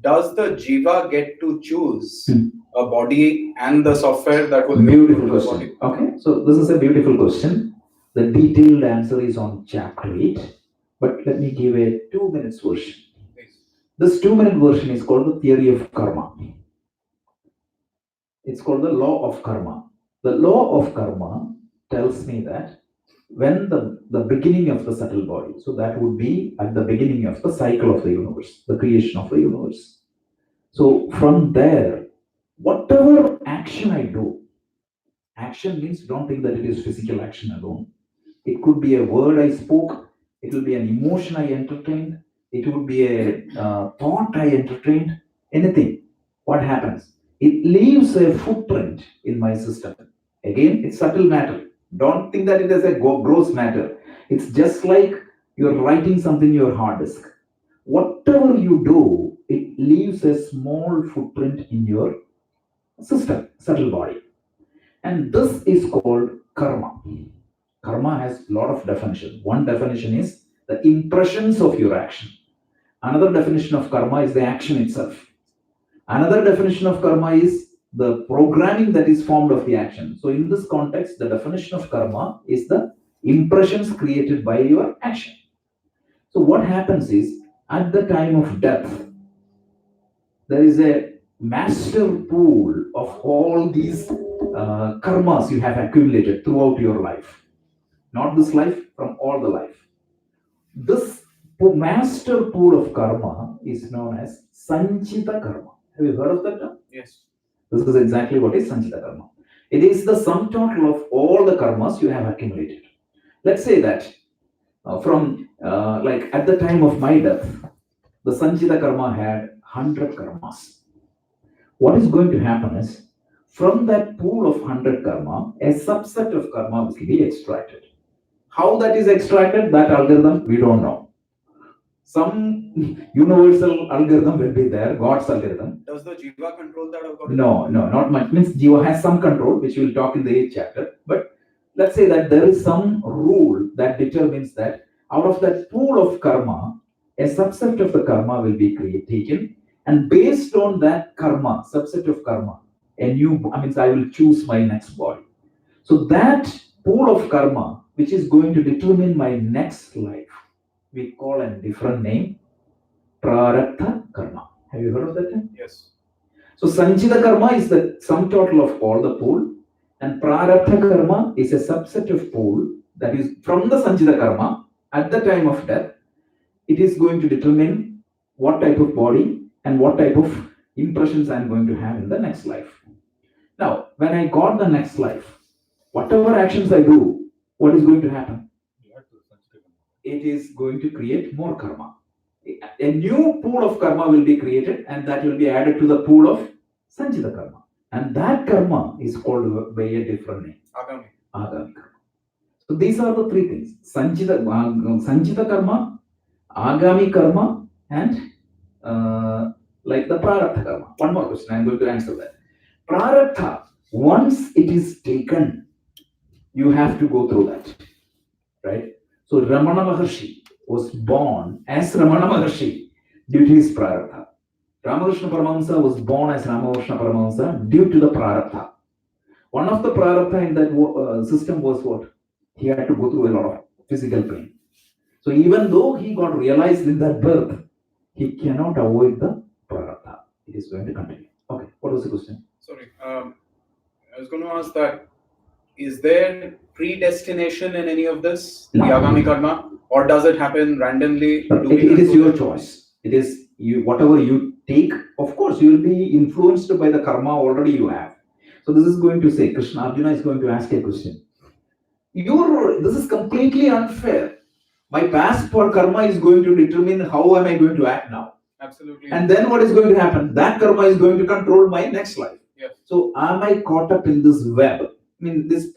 does the jiva get to choose Hmm. a body and the software that will Beautiful go to the question. body? Okay, so this is a beautiful question. The detailed answer is on chapter 8, but let me give a 2 minutes version. Please. This 2 minute version is called the theory of karma. It's called the law of karma. The law of karma tells me that when the beginning of the subtle body, so that would be at the beginning of the cycle of the universe, the creation of the universe. So from there, whatever action I do, action means don't think that it is physical action alone. It could be a word I spoke, it will be an emotion I entertained, it would be a thought I entertained, anything. What happens? It leaves a footprint in my system. Again, it's subtle matter. Don't think that it is a gross matter. It's just like you're writing something in your hard disk. Whatever you do, it leaves a small footprint in your system, subtle body. And this is called karma. Karma has a lot of definitions. One definition is the impressions of your action. Another definition of karma is the action itself. Another definition of karma is the programming that is formed of the action. So in this context, the definition of karma is the impressions created by your action. So what happens is, at the time of death, there is a master pool of all these karmas you have accumulated throughout your life. Not this life, from all the life. This master pool of karma is known as Sanchita karma. Have you heard of that term? Yes. This is exactly what is Sanchita karma. It is the sum total of all the karmas you have accumulated. Let's say that like at the time of my death, the Sanchita karma had 100 karmas. What is going to happen is, from that pool of 100 karma, a subset of karma will be extracted. How that is extracted, that algorithm, we don't know. Some universal algorithm will be there, God's algorithm. Does the jiva control that algorithm? No, not much. Means jiva has some control, which we'll talk in the 8th chapter. But let's say that there is some rule that determines that out of that pool of karma, a subset of the karma will be taken, and based on that karma, subset of karma, I will choose my next body. So that pool of karma, which is going to determine my next life, we call a different name, prarabdha karma. Have you heard of that term? Yes. So Sanchita karma is the sum total of all the pool, and prarabdha karma is a subset of pool that is from the Sanchita karma at the time of death. It is going to determine what type of body and what type of impressions I'm going to have in the next life. Now, when I got the next life, whatever actions I do, what is going to happen? It is going to create more karma. A new pool of karma will be created, and that will be added to the pool of Sanchita karma. And that karma is called by a different name, Agami. Agami karma. So these are the three things: Sanchita karma, Agami karma, and like the Prarabdha karma. One more question, I'm going to answer that. Prarabdha, once it is taken, you have to go through that, right? So Ramana Maharshi was born as Ramana Maharshi due to his Prarabdha. Ramakrishna Paramahamsa was born as Ramakrishna Paramahamsa due to the Prarabdha. One of the Prarabdha in that system was what? He had to go through a lot of physical pain. So even though he got realized in that birth, he cannot avoid the Prarabdha. It is going to continue. Okay, what was the question? Sorry, I was going to ask that, is there predestination in any of this, No. the Agami karma, or does it happen randomly? Do we It is control your it? choice. It is you, whatever you take, of course, you will be influenced by the karma already you have. So this is going to say, Krishna Arjuna is going to ask a question. This is completely unfair. My past for karma is going to determine how am I going to act now. Absolutely. And then what is going to happen? That karma is going to control my next life. Yes. So am I caught up in this web? I mean, this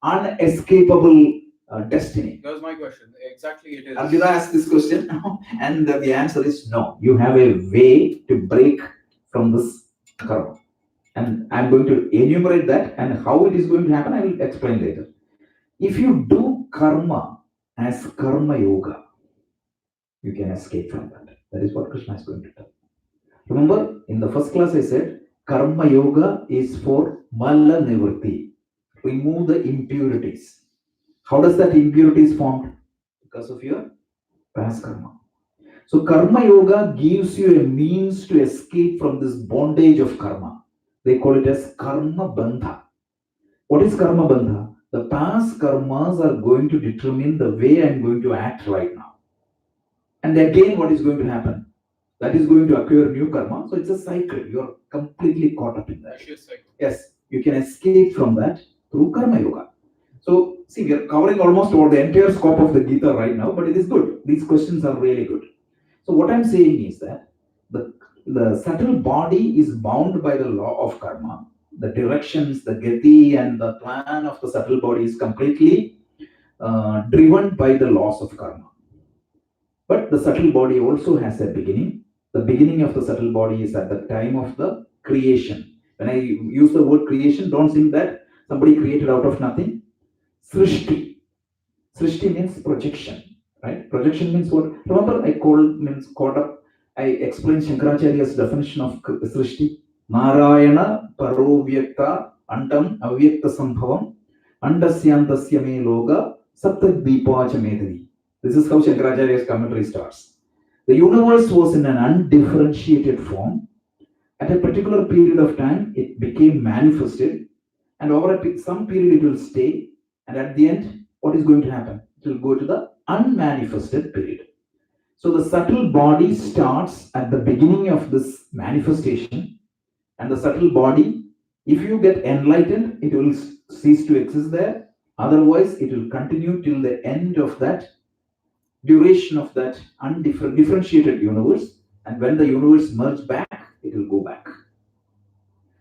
unescapable destiny. That was my question. Exactly, it is. Arjuna asked this question, and the answer is no. You have a way to break from this karma. And I'm going to enumerate that, and how it is going to happen, I will explain later. If you do karma as karma yoga, you can escape from that. That is what Krishna is going to tell. Remember, in the first class I said, karma yoga is for mala nivritti. Remove the impurities. How does that impurities formed? Because of your past karma. So karma yoga gives you a means to escape from this bondage of karma. They call it as karma bandha. What is karma bandha? The past karmas are going to determine the way I'm going to act right now. And again, what is going to happen? That is going to acquire new karma. So it's a cycle. You're completely caught up in that. Vicious cycle. Yes, you can escape from that through karma yoga. So, see, we are covering almost all the entire scope of the Gita right now, but it is good. These questions are really good. So, what I'm saying is that the subtle body is bound by the law of karma. The directions, the gati, and the plan of the subtle body is completely driven by the laws of karma. But the subtle body also has a beginning. The beginning of the subtle body is at the time of the creation. When I use the word creation, don't think that somebody created out of nothing. Srishti. Srishti means projection, right? Projection means what? Remember, means caught up. I explained Shankaracharya's definition of Srishti. Narayana Parovyakta Antam Avyakta Sambhavam Andasyantasya Me Loga Saptadvipacha Medani. This is how Shankaracharya's commentary starts. The universe was in an undifferentiated form. At a particular period of time, it became manifested, and over some period it will stay, and at the end, what is going to happen? It will go to the unmanifested period. So the subtle body starts at the beginning of this manifestation, and the subtle body, if you get enlightened, it will cease to exist there. Otherwise, it will continue till the end of that duration of that undifferentiated universe, and when the universe merges back, it will go back.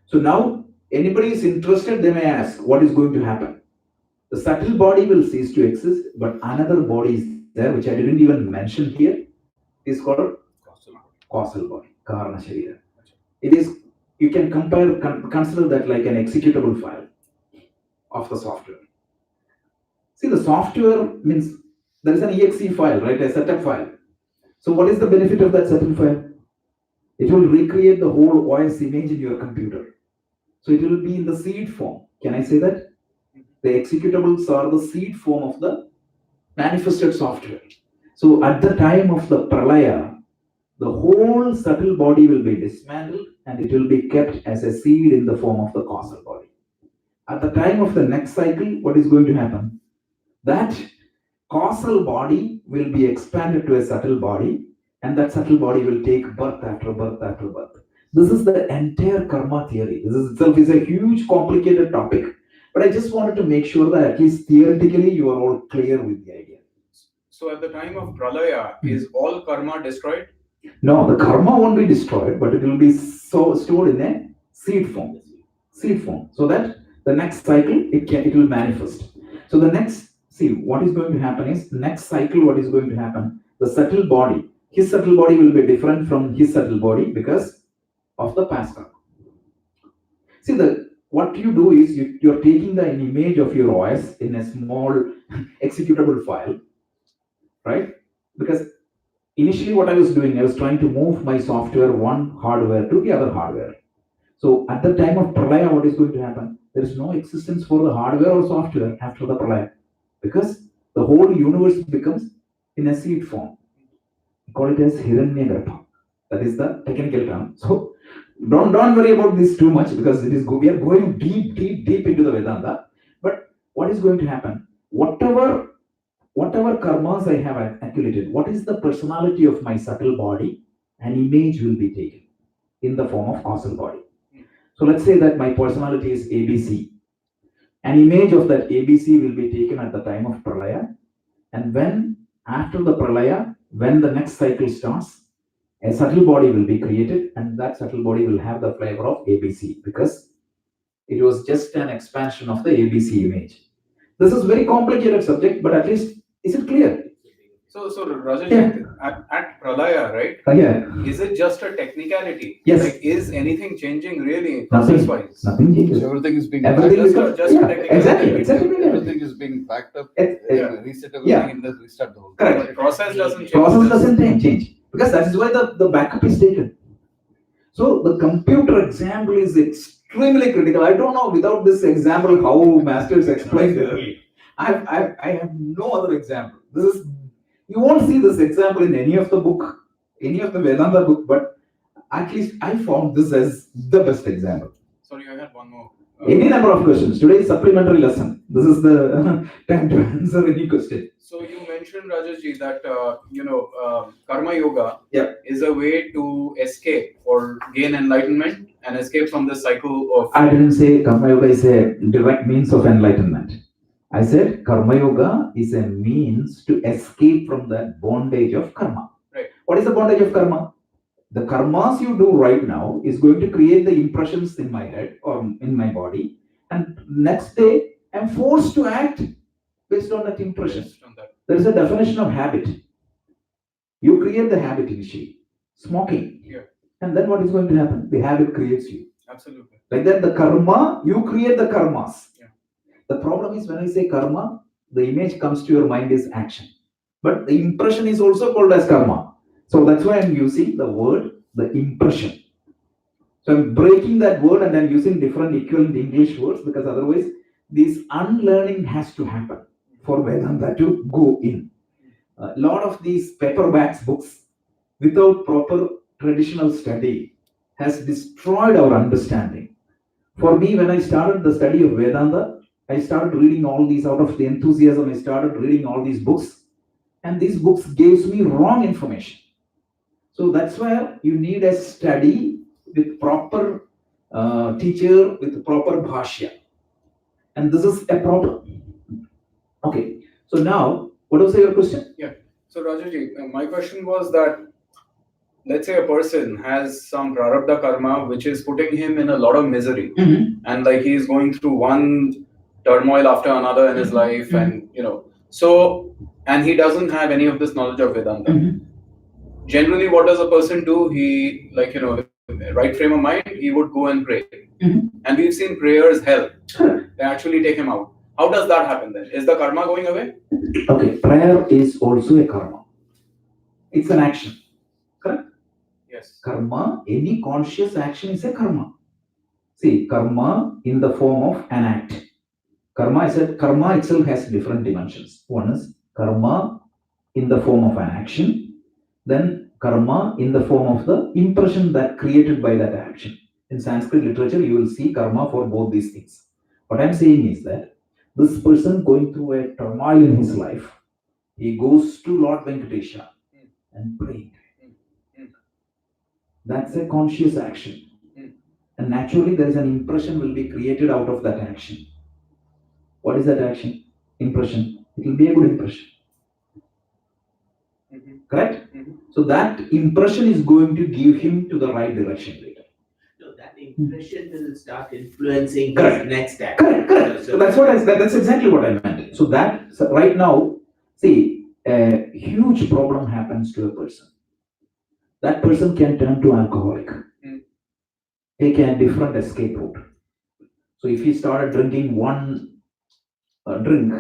So now, anybody is interested, they may ask, what is going to happen? The subtle body will cease to exist, but another body is there, which I didn't even mention here. Is called causal body, Karana Sharira. It is, you can consider that like an executable file of the software. See, the software means there is an exe file, right? A setup file. So what is the benefit of that setup file? It will recreate the whole OS image in your computer. So it will be in the seed form. Can I say that? The executables are the seed form of the manifested software. So at the time of the pralaya, the whole subtle body will be dismantled and it will be kept as a seed in the form of the causal body. At the time of the next cycle, what is going to happen? That causal body will be expanded to a subtle body, and that subtle body will take birth after birth after birth. This is the entire karma theory. This itself is a huge, complicated topic. But I just wanted to make sure that at least theoretically you are all clear with the idea. So at the time of pralaya, is all karma destroyed? No, the karma won't be destroyed, but it will be so stored in a seed form. Seed form. So that the next cycle it will manifest. So the next, see, what is going to happen is next cycle, what is going to happen? The subtle body, his subtle body will be different from his subtle body because of the past karma. See, what you do is you're taking an image of your OS in a small executable file, right? Because initially what I was doing, I was trying to move my software one hardware to the other hardware. So at the time of pralaya, what is going to happen? There is no existence for the hardware or software after the pralaya, because the whole universe becomes in a seed form. We call it as Hiranyagarbha. That is the technical term. So don't worry about this too much, because we are going deep into the Vedanta. But what is going to happen? Whatever karmas I have accumulated, what is the personality of my subtle body? An image will be taken in the form of causal body. So let's say that my personality is ABC. An image of that ABC will be taken at the time of pralaya, and when after the pralaya, when the next cycle starts, a subtle body will be created, and that subtle body will have the flavor of ABC because it was just an expansion of the ABC image. This is very complicated subject, but at least is it clear? So Rajesh, Yeah. at pralaya, right? Yeah. Is it just a technicality? Yes. Like, is anything changing really Nothing. process-wise? Nothing changes. Everything is being Everything backed becomes up. just yeah, technical. exactly. Exactly. Everything is being backed up. Reset everything Yeah. and then restart the whole thing. Correct. The process doesn't change. Process doesn't change because that is why the backup is taken. So the computer example is extremely critical. I don't know without this example how masters explained it. I have no other example. You won't see this example in any of the book, any of the Vedanta book, but at least I found this as the best example. Sorry, I had one more. Any number of questions. Today is supplementary lesson. This is the time to answer any question. So you mentioned, Rajashji, that karma yoga Yeah. is a way to escape or gain enlightenment and escape from the cycle of. I didn't say karma yoga is a direct means of enlightenment. I said karma yoga is a means to escape from the bondage of karma. Right. What is the bondage of karma? The karmas you do right now is going to create the impressions in my head or in my body, and next day I'm forced to act based on that impression. Based on that. There is a definition of habit. You create the habit initially, smoking. Yeah. And then what is going to happen? The habit creates you. Absolutely. Like that, the karma, you create the karmas. Yeah. The problem is when I say karma, the image comes to your mind is action. But the impression is also called as karma. So that's why I'm using the word, the impression. So I'm breaking that word and I'm using different equivalent English words, because otherwise this unlearning has to happen for Vedanta to go in. A lot of these paperbacks books without proper traditional study has destroyed our understanding. For me, when I started the study of Vedanta, I started reading all these out of the enthusiasm. I started reading all these books, and these books gives me wrong information. So that's where you need a study with proper teacher, with proper bhashya. And this is a problem. Okay, so now, what was your question? Yeah. So Rajuji, my question was that, let's say a person has some prarabdha karma which is putting him in a lot of misery, and like he's going through one turmoil after another in his life, and so, and he doesn't have any of this knowledge of Vedanta. Generally, what does a person do? He, right frame of mind, he would go and pray. And we've seen prayers help. They actually take him out. How does that happen then? Is the karma going away? Okay, prayer is also a karma. It's an action. Correct? Yes. Karma, any conscious action is a karma. See, karma in the form of an act. Karma, I said, karma itself has different dimensions. One is karma in the form of an action, then karma in the form of the impression that created by that action. In Sanskrit literature, you will see karma for both these things. What I'm saying is that this person going through a turmoil in his life, he goes to Lord Venkatesha and prays. That's a conscious action. And naturally, there is an impression will be created out of that action. What is that action? Impression. It will be a good impression. Correct? Mhm. So that impression is going to give him to the right direction later. So that impression will start influencing Correct. his next act. Correct. So that's exactly what I meant. So right now, see, a huge problem happens to a person. That person can turn to alcoholic. Take a different escape route. So if he started drinking one drink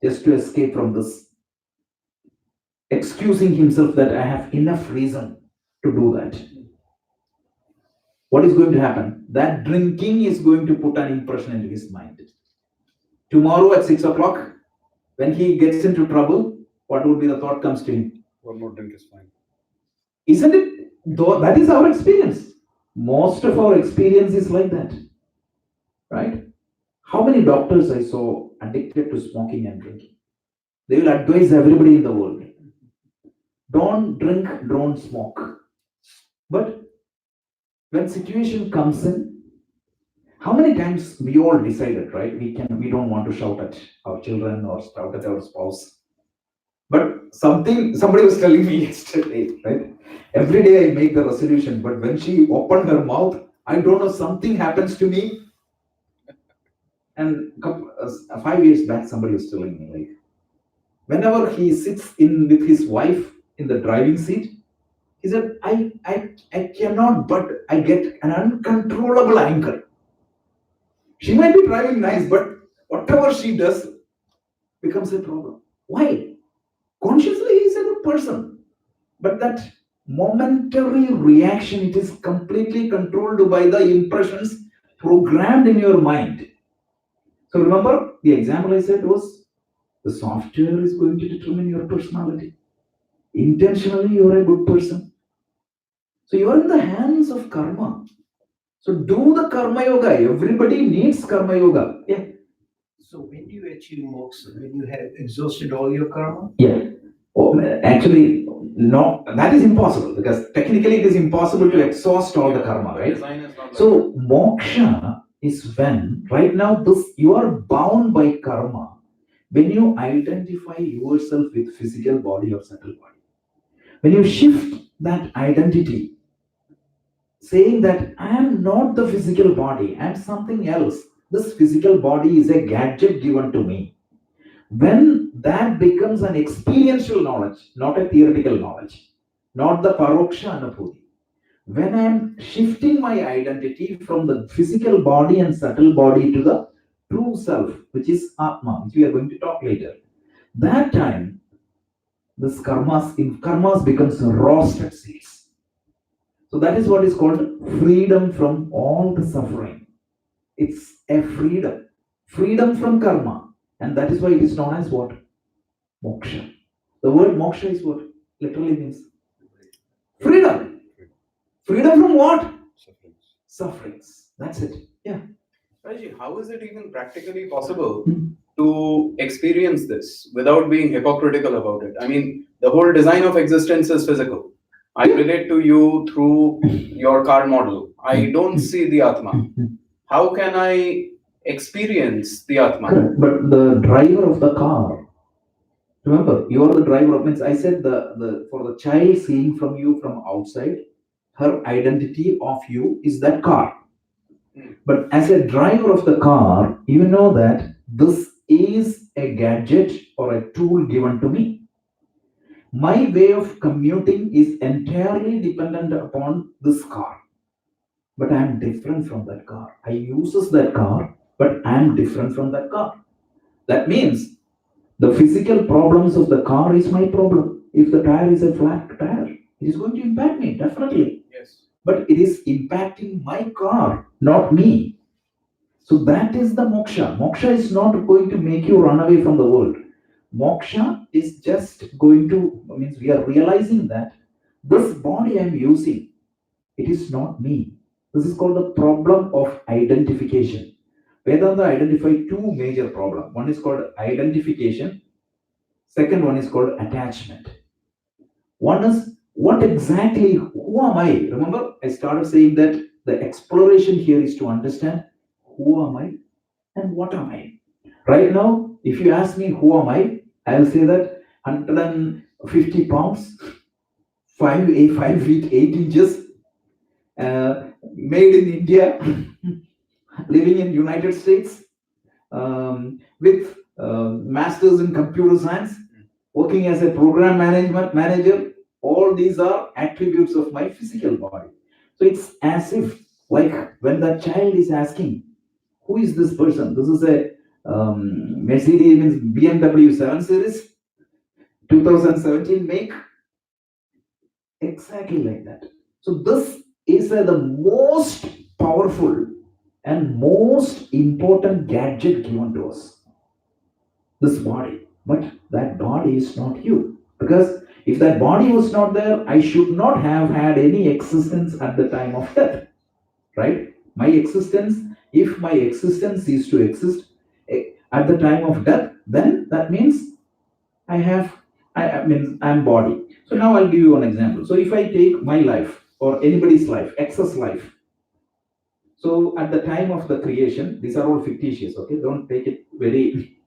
just to escape from this, excusing himself that I have enough reason to do that. What is going to happen? That drinking is going to put an impression into his mind. Tomorrow at 6 o'clock, when he gets into trouble, what would be the thought comes to him? One more drink is fine. Isn't it? Though that is our experience. Most of our experience is like that. Right? How many doctors I saw addicted to smoking and drinking? They will advise everybody in the world. Don't drink, don't smoke. But when situation comes in, how many times we all decided, right? We don't want to shout at our children or shout at our spouse. But somebody was telling me yesterday, right? Every day I make the resolution, but when she opened her mouth, I don't know, something happens to me. And 5 years back, somebody was telling me, like, whenever he sits in with his wife in the driving seat, he said, I cannot, but I get an uncontrollable anger. She might be driving nice, but whatever she does becomes a problem. Why? Consciously, he's a good person. But that momentary reaction, it is completely controlled by the impressions programmed in your mind. So remember, the example I said was, the software is going to determine your personality. Intentionally, you're a good person. So you're in the hands of karma. So do the karma yoga. Everybody needs karma yoga. Yeah. So when do you achieve moksha? When you have exhausted all your karma? Yeah. Oh, actually, no, that is impossible because technically it is impossible to exhaust all the karma, right? Design is not like So moksha is when, right now, you are bound by karma when you identify yourself with physical body or subtle body. When you shift that identity, saying that I am not the physical body, I am something else. This physical body is a gadget given to me. When that becomes an experiential knowledge, not a theoretical knowledge, not the paroksha anubhuti, when I am shifting my identity from the physical body and subtle body to the true self, which is Atma, which we are going to talk later, that time, this karmas becomes roasted seeds. So that is what is called freedom from all the suffering. It's a freedom from karma. And that is why it is known as what? Moksha. The word moksha is what? Literally means freedom. Freedom from what? Sufferings. That's it. Yeah. Raji, how is it even practically possible to experience this without being hypocritical about it? I mean, the whole design of existence is physical. I relate to you through your car model. I don't see the Atma. How can I experience the Atma? Correct. But the driver of the car, remember, you are the driver of, means I said for the child seeing from you from outside, her identity of you is that car. But as a driver of the car, you know that this is a gadget or a tool given to me. My way of commuting is entirely dependent upon this car. But I am different from that car. I uses that car, but I am different from that car. That means the physical problems of the car is my problem. If the tire is a flat tire, it is going to impact me, definitely. Yes. But it is impacting my car, not me. So that is the moksha. Moksha is not going to make you run away from the world. Moksha is just going to, means we are realizing that this body I am using, it is not me. This is called the problem of identification. Vedanta identified two major problems. One is called identification. Second one is called attachment. One is what exactly, who am I? Remember, I started saying that the exploration here is to understand who am I and what am I. Right now, if you ask me who am I will say that 50 pounds, 5 feet 8 inches, made in India, living in United States, with masters in computer science, working as a program management manager. All these are attributes of my physical body. So it's as if, like, when the child is asking, who is this person? This is a Mercedes, means BMW 7 Series, 2017 make. Exactly like that. So this is the most powerful and most important gadget given to us. This body. But that body is not you. Because if that body was not there, I should not have had any existence at the time of death. Right? My existence, if my existence is to exist at the time of death, then that means I mean I'm body. So now I'll give you an example. So if I take my life or anybody's life, excess life. So at the time of the creation, these are all fictitious, okay? Don't take it very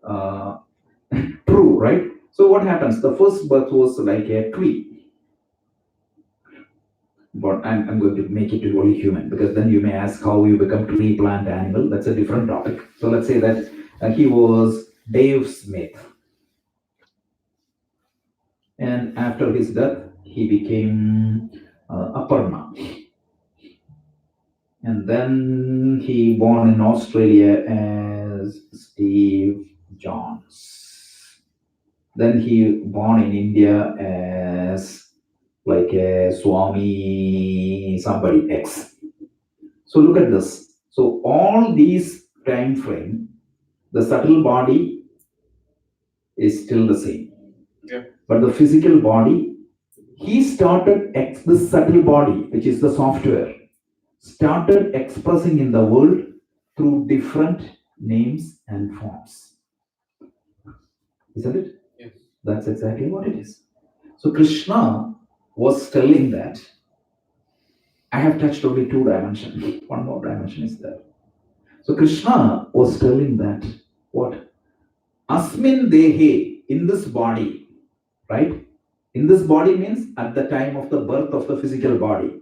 true, right? So what happens? The first birth was like a tree. But I'm going to make it only human, because then you may ask how you become tree, plant, animal. That's a different topic. So let's say that he was Dave Smith. And after his death, he became Aparna. And then he born in Australia as Steve Johns. Then he born in India as like a Swami somebody X. So look at this. So all these time frame, the subtle body is still the same. Yeah. But the physical body, he started the subtle body, which is the software, started expressing in the world through different names and forms. Isn't it? Yes. That's exactly what it is. So Krishna was telling that I have touched only 2 dimensions. One more dimension is there. So Krishna was telling that what? Asmin dehe, in this body, right? In this body means at the time of the birth of the physical body.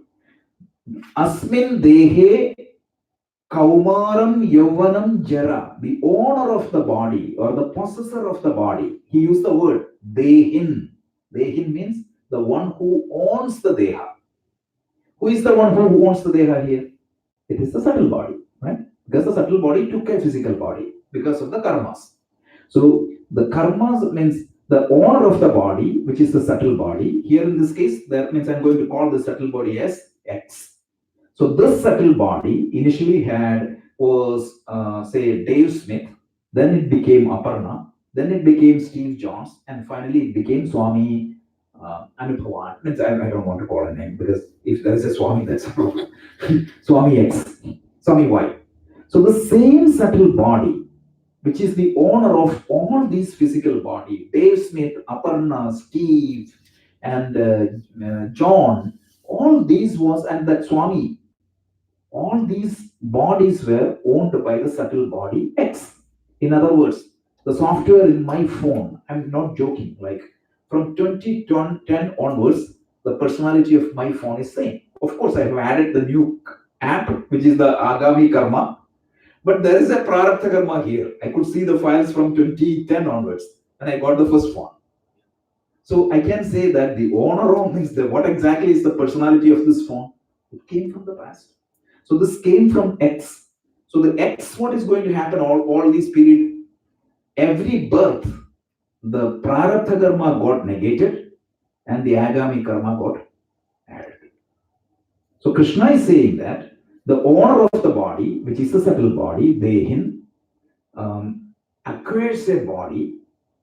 Asmin dehe kaumaram yauvanam jara, the owner of the body or the possessor of the body. He used the word dehin. Dehin means the one who owns the deha. Who is the one who owns the deha here? It is the subtle body, right? Because the subtle body took a physical body because of the karmas. So the karmas means the owner of the body, which is the subtle body. Here in this case, that means I'm going to call the subtle body as X. So this subtle body initially was say Dave Smith, then it became Aparna, then it became Steve Johns, and finally it became Swami Anubhavan. Means I don't want to call a name, because if there is a Swami, that's a problem. Swami X, Swami Y. So the same subtle body, which is the owner of all these physical body, Dave Smith, Aparna, Steve, and John, all these was, and that Swami, all these bodies were owned by the subtle body X. In other words, the software in my phone, I'm not joking, like from 2010 onwards, the personality of my phone is same. Of course, I have added the new app, which is the Agami Karma, but there is a Prarabdha Karma here. I could see the files from 2010 onwards, and I got the first one. So I can say that the owner means what exactly is the personality of this phone? It came from the past. So this came from X. So the X, what is going to happen all these period? Every birth, the Prarabdha Karma got negated and the Agami Karma got added. So Krishna is saying that the owner of the body, which is the subtle body, Dehin, acquires a body,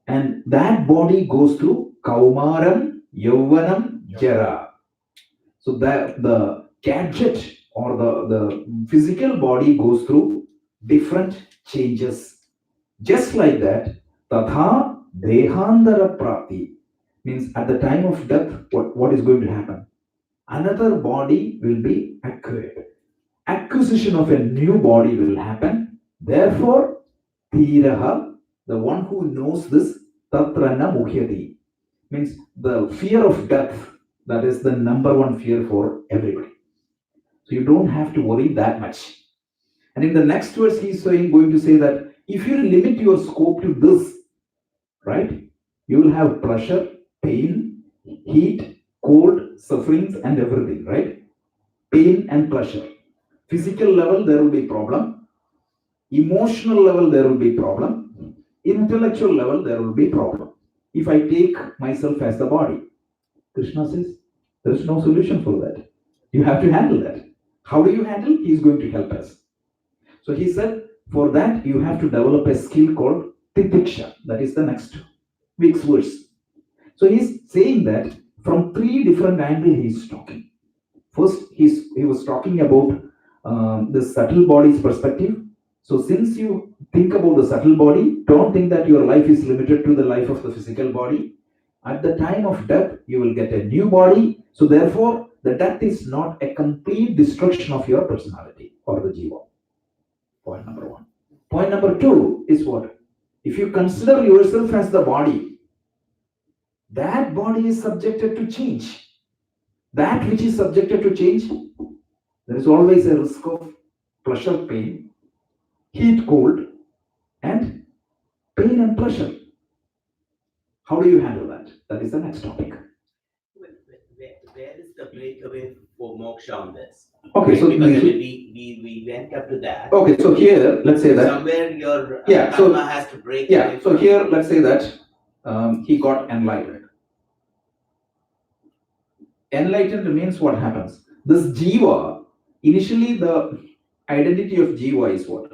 and that body goes through Kaumaram, Yauvanam, Jara. So that the gadget or the physical body goes through different changes. Just like that, Tatha Dehandara Prapti means at the time of death, what is going to happen? Another body will be acquired. Acquisition of a new body will happen. Therefore, Tiraha, the one who knows this, Tatrana Muhyati, means the fear of death, that is the number one fear for everybody. So you don't have to worry that much. And in the next verse, he's going to say that if you limit your scope to this, right, you will have pressure, pain, heat, cold, sufferings, and everything, right? Pain and pressure. Physical level, there will be problem. Emotional level, there will be problem. Intellectual level, there will be problem. If I take myself as the body, Krishna says, there is no solution for that. You have to handle that. How do you handle? He is going to help us. So he said, for that, you have to develop a skill called titiksha. That is the next week's verse. So he's saying that from three different angles he's talking. First, he was talking about the subtle body's perspective. So since you think about the subtle body, don't think that your life is limited to the life of the physical body. At the time of death, you will get a new body. So therefore, the death is not a complete destruction of your personality or the jiva. Point number one. Point number two is what? If you consider yourself as the body, that body is subjected to change. That which is subjected to change, there is always a risk of pleasure, pain, heat, cold, and pain and pleasure. How do you handle that? That is the next topic. Where is the breakaway for moksha on this? Okay, so because we went up to that. Okay, so here let's say that somewhere your karma has to break. Yeah, so here let's say that he got enlightened. Enlightened means what happens? This jiva, initially the identity of jiva is what?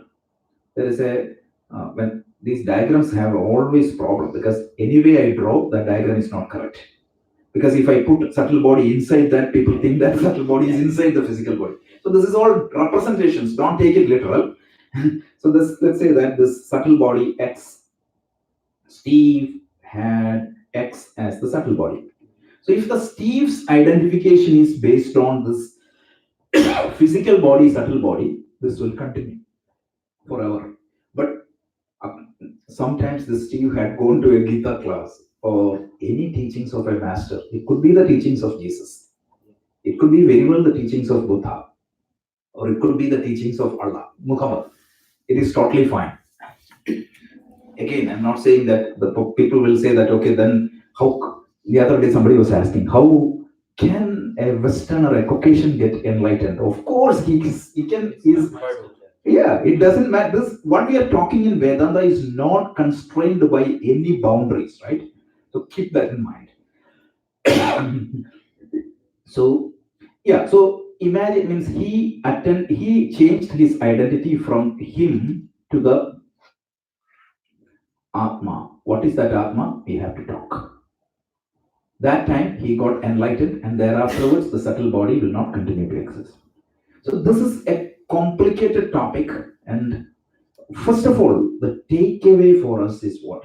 There is a when these diagrams have always problem, because anyway I draw, the diagram is not correct. Because if I put subtle body inside that, people think that subtle body is inside the physical body. So this is all representations, don't take it literal. So this, let's say that this subtle body X, Steve had X as the subtle body. So if the Steve's identification is based on this physical body, subtle body, this will continue forever. But sometimes the Steve had gone to a Gita class or any teachings of a master. It could be the teachings of Jesus. It could be very well the teachings of Buddha. Or it could be the teachings of Allah, Muhammad. It is totally fine. Again, I'm not saying that the people will say that, okay, then how, the other day somebody was asking, how can a Western or a Caucasian get enlightened? Of course, he can, yeah, it doesn't matter. This, what we are talking in Vedanta is not constrained by any boundaries, right? So keep that in mind. So, yeah, so imagine means he changed his identity from him to the Atma. What is that Atma? We have to talk. That time he got enlightened, and thereafterwards the subtle body will not continue to exist. So this is a complicated topic, and first of all, the takeaway for us is what?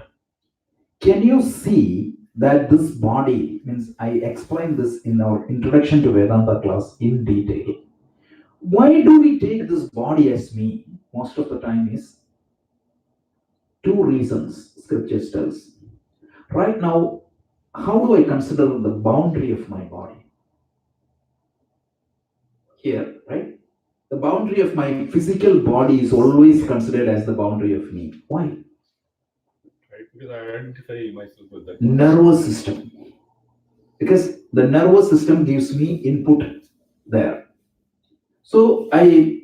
Can you see that this body, means I explained this in our introduction to Vedanta class in detail. Why do we take this body as me? Most of the time is two reasons, scripture tells. Right now, how do I consider the boundary of my body? Here, right? The boundary of my physical body is always considered as the boundary of me. Why? Right, because I identify myself with that. Nervous system. Because the nervous system gives me input there. So I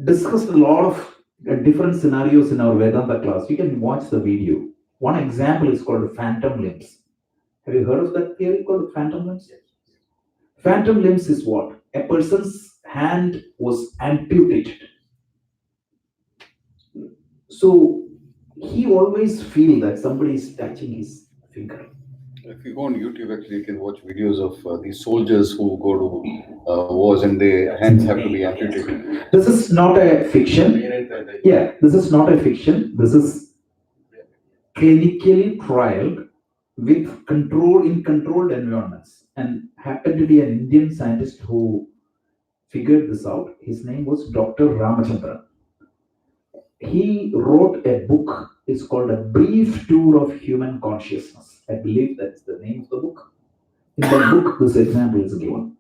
discussed a lot of different scenarios in our Vedanta class. You can watch the video. One example is called phantom limbs. Have you heard of that theory called phantom limbs? Phantom limbs is what? A person's hand was amputated. So he always feels that somebody is touching his finger. If you go on YouTube, actually, you can watch videos of these soldiers who go to wars and their hands have to be amputated. This is not a fiction. Yeah, this is not a fiction. This is clinically trialed with controlled environments, and happened to be an Indian scientist who figured this out. His name was Dr. Ramachandran. He wrote a book is called A Brief Tour of Human Consciousness. I believe that's the name of the book. In that book, this example is given.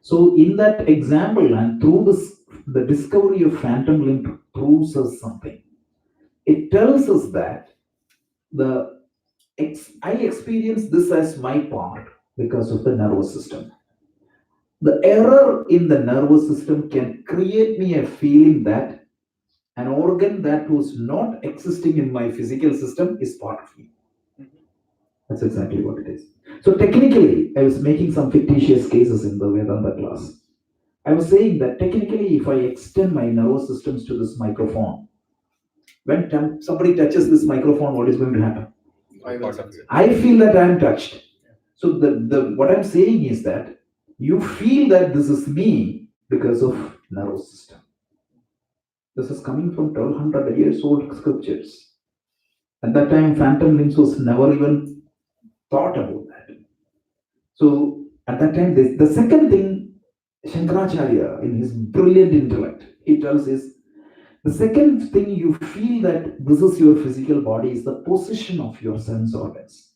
So in that example, and through this, the discovery of phantom limb proves us something. It tells us that I experience this as my part because of the nervous system. The error in the nervous system can create me a feeling that an organ that was not existing in my physical system is part of me. That's exactly what it is. So technically, I was making some fictitious cases in the Vedanta class. I was saying that technically, if I extend my nervous systems to this microphone, when somebody touches this microphone, what is going to happen? I feel that I am touched. So what I'm saying is that you feel that this is me because of nervous system. This is coming from 1200 years old scriptures. At that time, phantom limbs was never even thought about that. So at that time, the second thing Shankaracharya, in his brilliant intellect, he tells is the second thing you feel that this is your physical body is the position of your sense organs.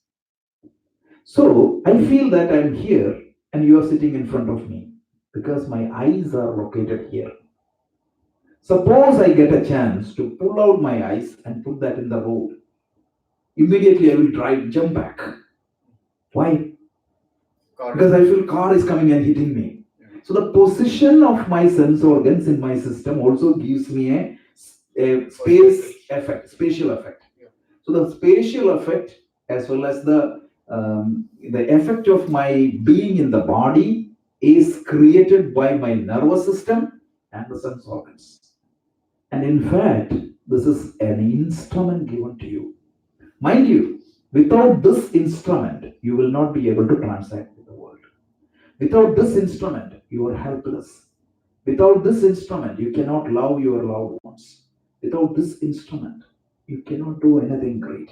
So I feel that I'm here and you are sitting in front of me because my eyes are located here. Suppose I get a chance to pull out my eyes and put that in the road. Immediately I will jump back. Why? Because I feel car is coming and hitting me. So the position of my sense organs in my system also gives me a spatial effect. So the spatial effect as well as the effect of my being in the body is created by my nervous system and the sense organs. And in fact, this is an instrument given to you. Mind you, without this instrument, you will not be able to transact with the world. Without this instrument, you are helpless. Without this instrument, you cannot love your loved ones. Without this instrument, you cannot do anything great.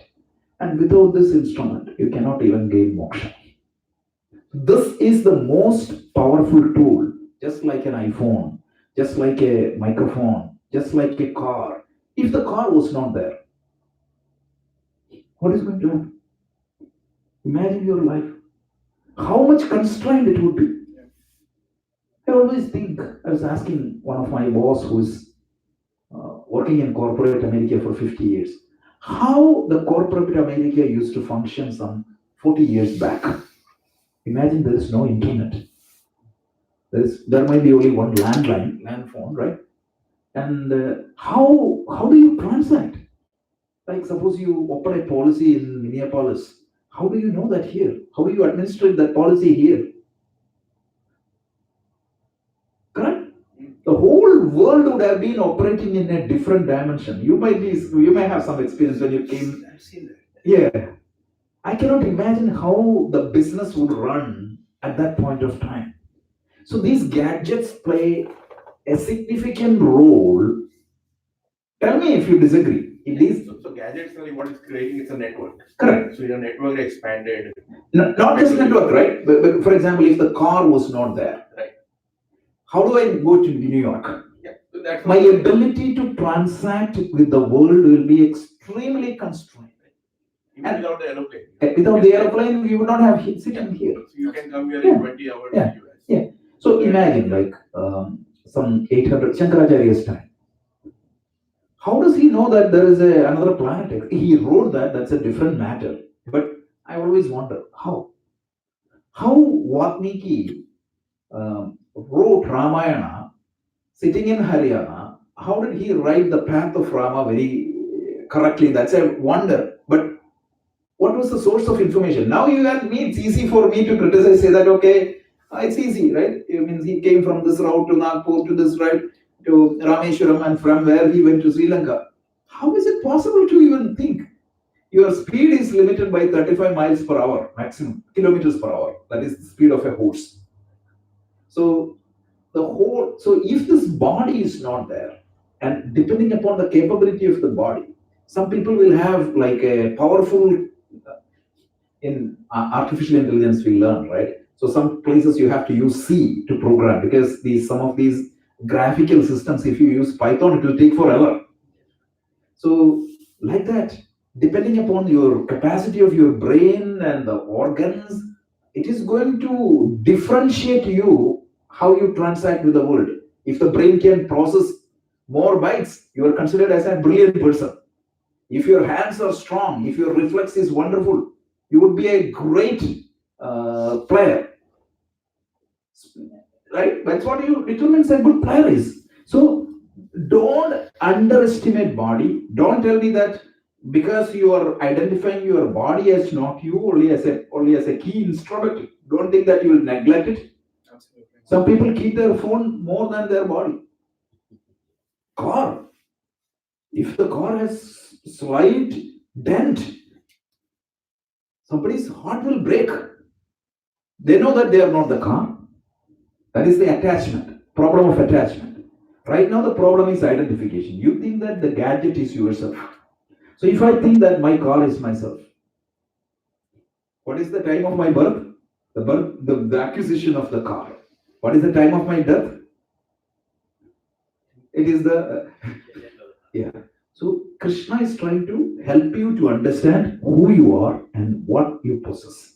And without this instrument, you cannot even gain moksha. This is the most powerful tool, just like an iPhone, just like a microphone, just like a car. If the car was not there, what is going to happen? Imagine your life. How much constrained it would be. I always think, I was asking one of my boss who's working in corporate America for 50 years, how the corporate America used to function some 40 years back. Imagine there is no internet. There might be only one land phone, right? And how do you transact? Like suppose you open a policy in Minneapolis. How do you know that here? How do you administrate that policy here? Correct? The whole world would have been operating in a different dimension. You may have some experience when you came. I've seen that. Yeah. I cannot imagine how the business would run at that point of time. So these gadgets play a significant role. Tell me if you disagree. It is. So gadgets really what it's creating is a network. Correct. So your network expanded. Not just network, right? But for example, if the car was not there, Right. how do I go to New York? Yeah. So that's My ability to transact with the world will be extremely constrained. even without the aeroplane. Without the airplane, we would not have sitting here. So you can come here Yeah. in 20 hours Yeah. to US. Yeah. So imagine like some 800 Shankaracharya's time. How does he know that there is another planet? He wrote that's a different matter. But I always wonder how Valmiki wrote Ramayana sitting in Haryana. How did he write the path of Rama very correctly? That's a wonder. But what was the source of information? Now you and me, it's easy for me to criticize, say that, okay, it's easy, right? It means he came from this route to Nagpur to this right to Rameshwaram and from where he went to Sri Lanka. How is it possible to even think? Your speed is limited by 35 miles per hour, maximum, kilometers per hour. That is the speed of a horse. So if this body is not there, and depending upon the capability of the body, some people will have like a powerful, in artificial intelligence we learn, right? So some places you have to use C to program because some of these graphical systems, if you use Python, it will take forever. So like that, depending upon your capacity of your brain and the organs, it is going to differentiate you how you transact with the world. If the brain can process more bytes, you are considered as a brilliant person. If your hands are strong, if your reflex is wonderful, you would be a great player. Right? That's what you determines a good player is. So don't underestimate body. Don't tell me that because you are identifying your body as not you, only as a key instrument. Don't think that you will neglect it. Absolutely. Some people keep their phone more than their body. Car. If the car has slight dent, somebody's heart will break. They know that they are not the car. That is the attachment, problem of attachment. Right now the problem is identification. You think that the gadget is yourself. So if I think that my car is myself, what is the time of my birth? The acquisition of the car. What is the time of my death? It is the, yeah. So Krishna is trying to help you to understand who you are and what you possess.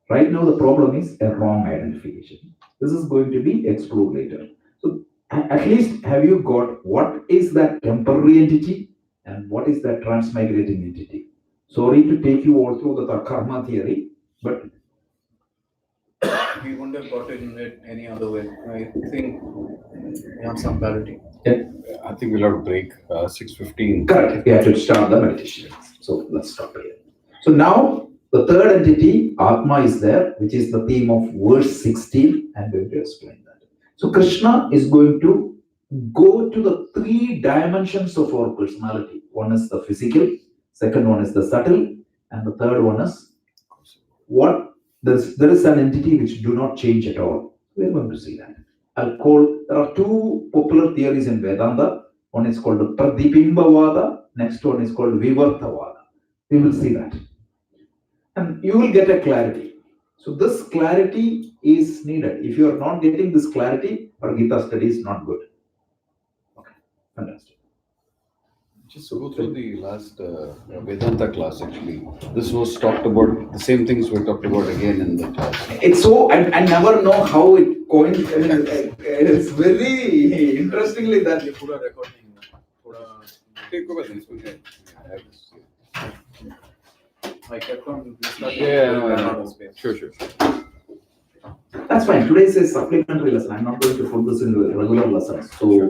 Right now the problem is a wrong identification. This is going to be explored later. So at least have you got what is that temporary entity and what is that transmigrating entity? Sorry to take you all through the karma theory, but We wouldn't have gotten it any other way. I think we have some clarity. I think we'll have to break 6:15. correct, we have to start the meditation. So let's stop here. So now the third entity, Atma, is there, which is the theme of verse 16. I'm going to explain that. So Krishna is going to go to the three dimensions of our personality. One is the physical, second one is the subtle, and the third one is what there is an entity which do not change at all. We're going to see that. There are two popular theories in Vedanta. One is called the Pradibimbavada, next one is called Vivartavada. We will see that. And you will get a clarity. So this clarity is needed. If you are not getting this clarity, our Gita study is not good. Okay, fantastic. Just go through the last Vedanta class actually. This was talked about, the same things were talked about again in the class. It's so, I never know how it coincided. It's very interestingly that. ये पूरा recording है. पूरा Okay, go ahead, इसमें क्या है? I have this. I kept on restarting. Yeah, and ran out no, of space. sure. That's fine. Today is a supplementary lesson. I'm not going to put this into a regular lesson. So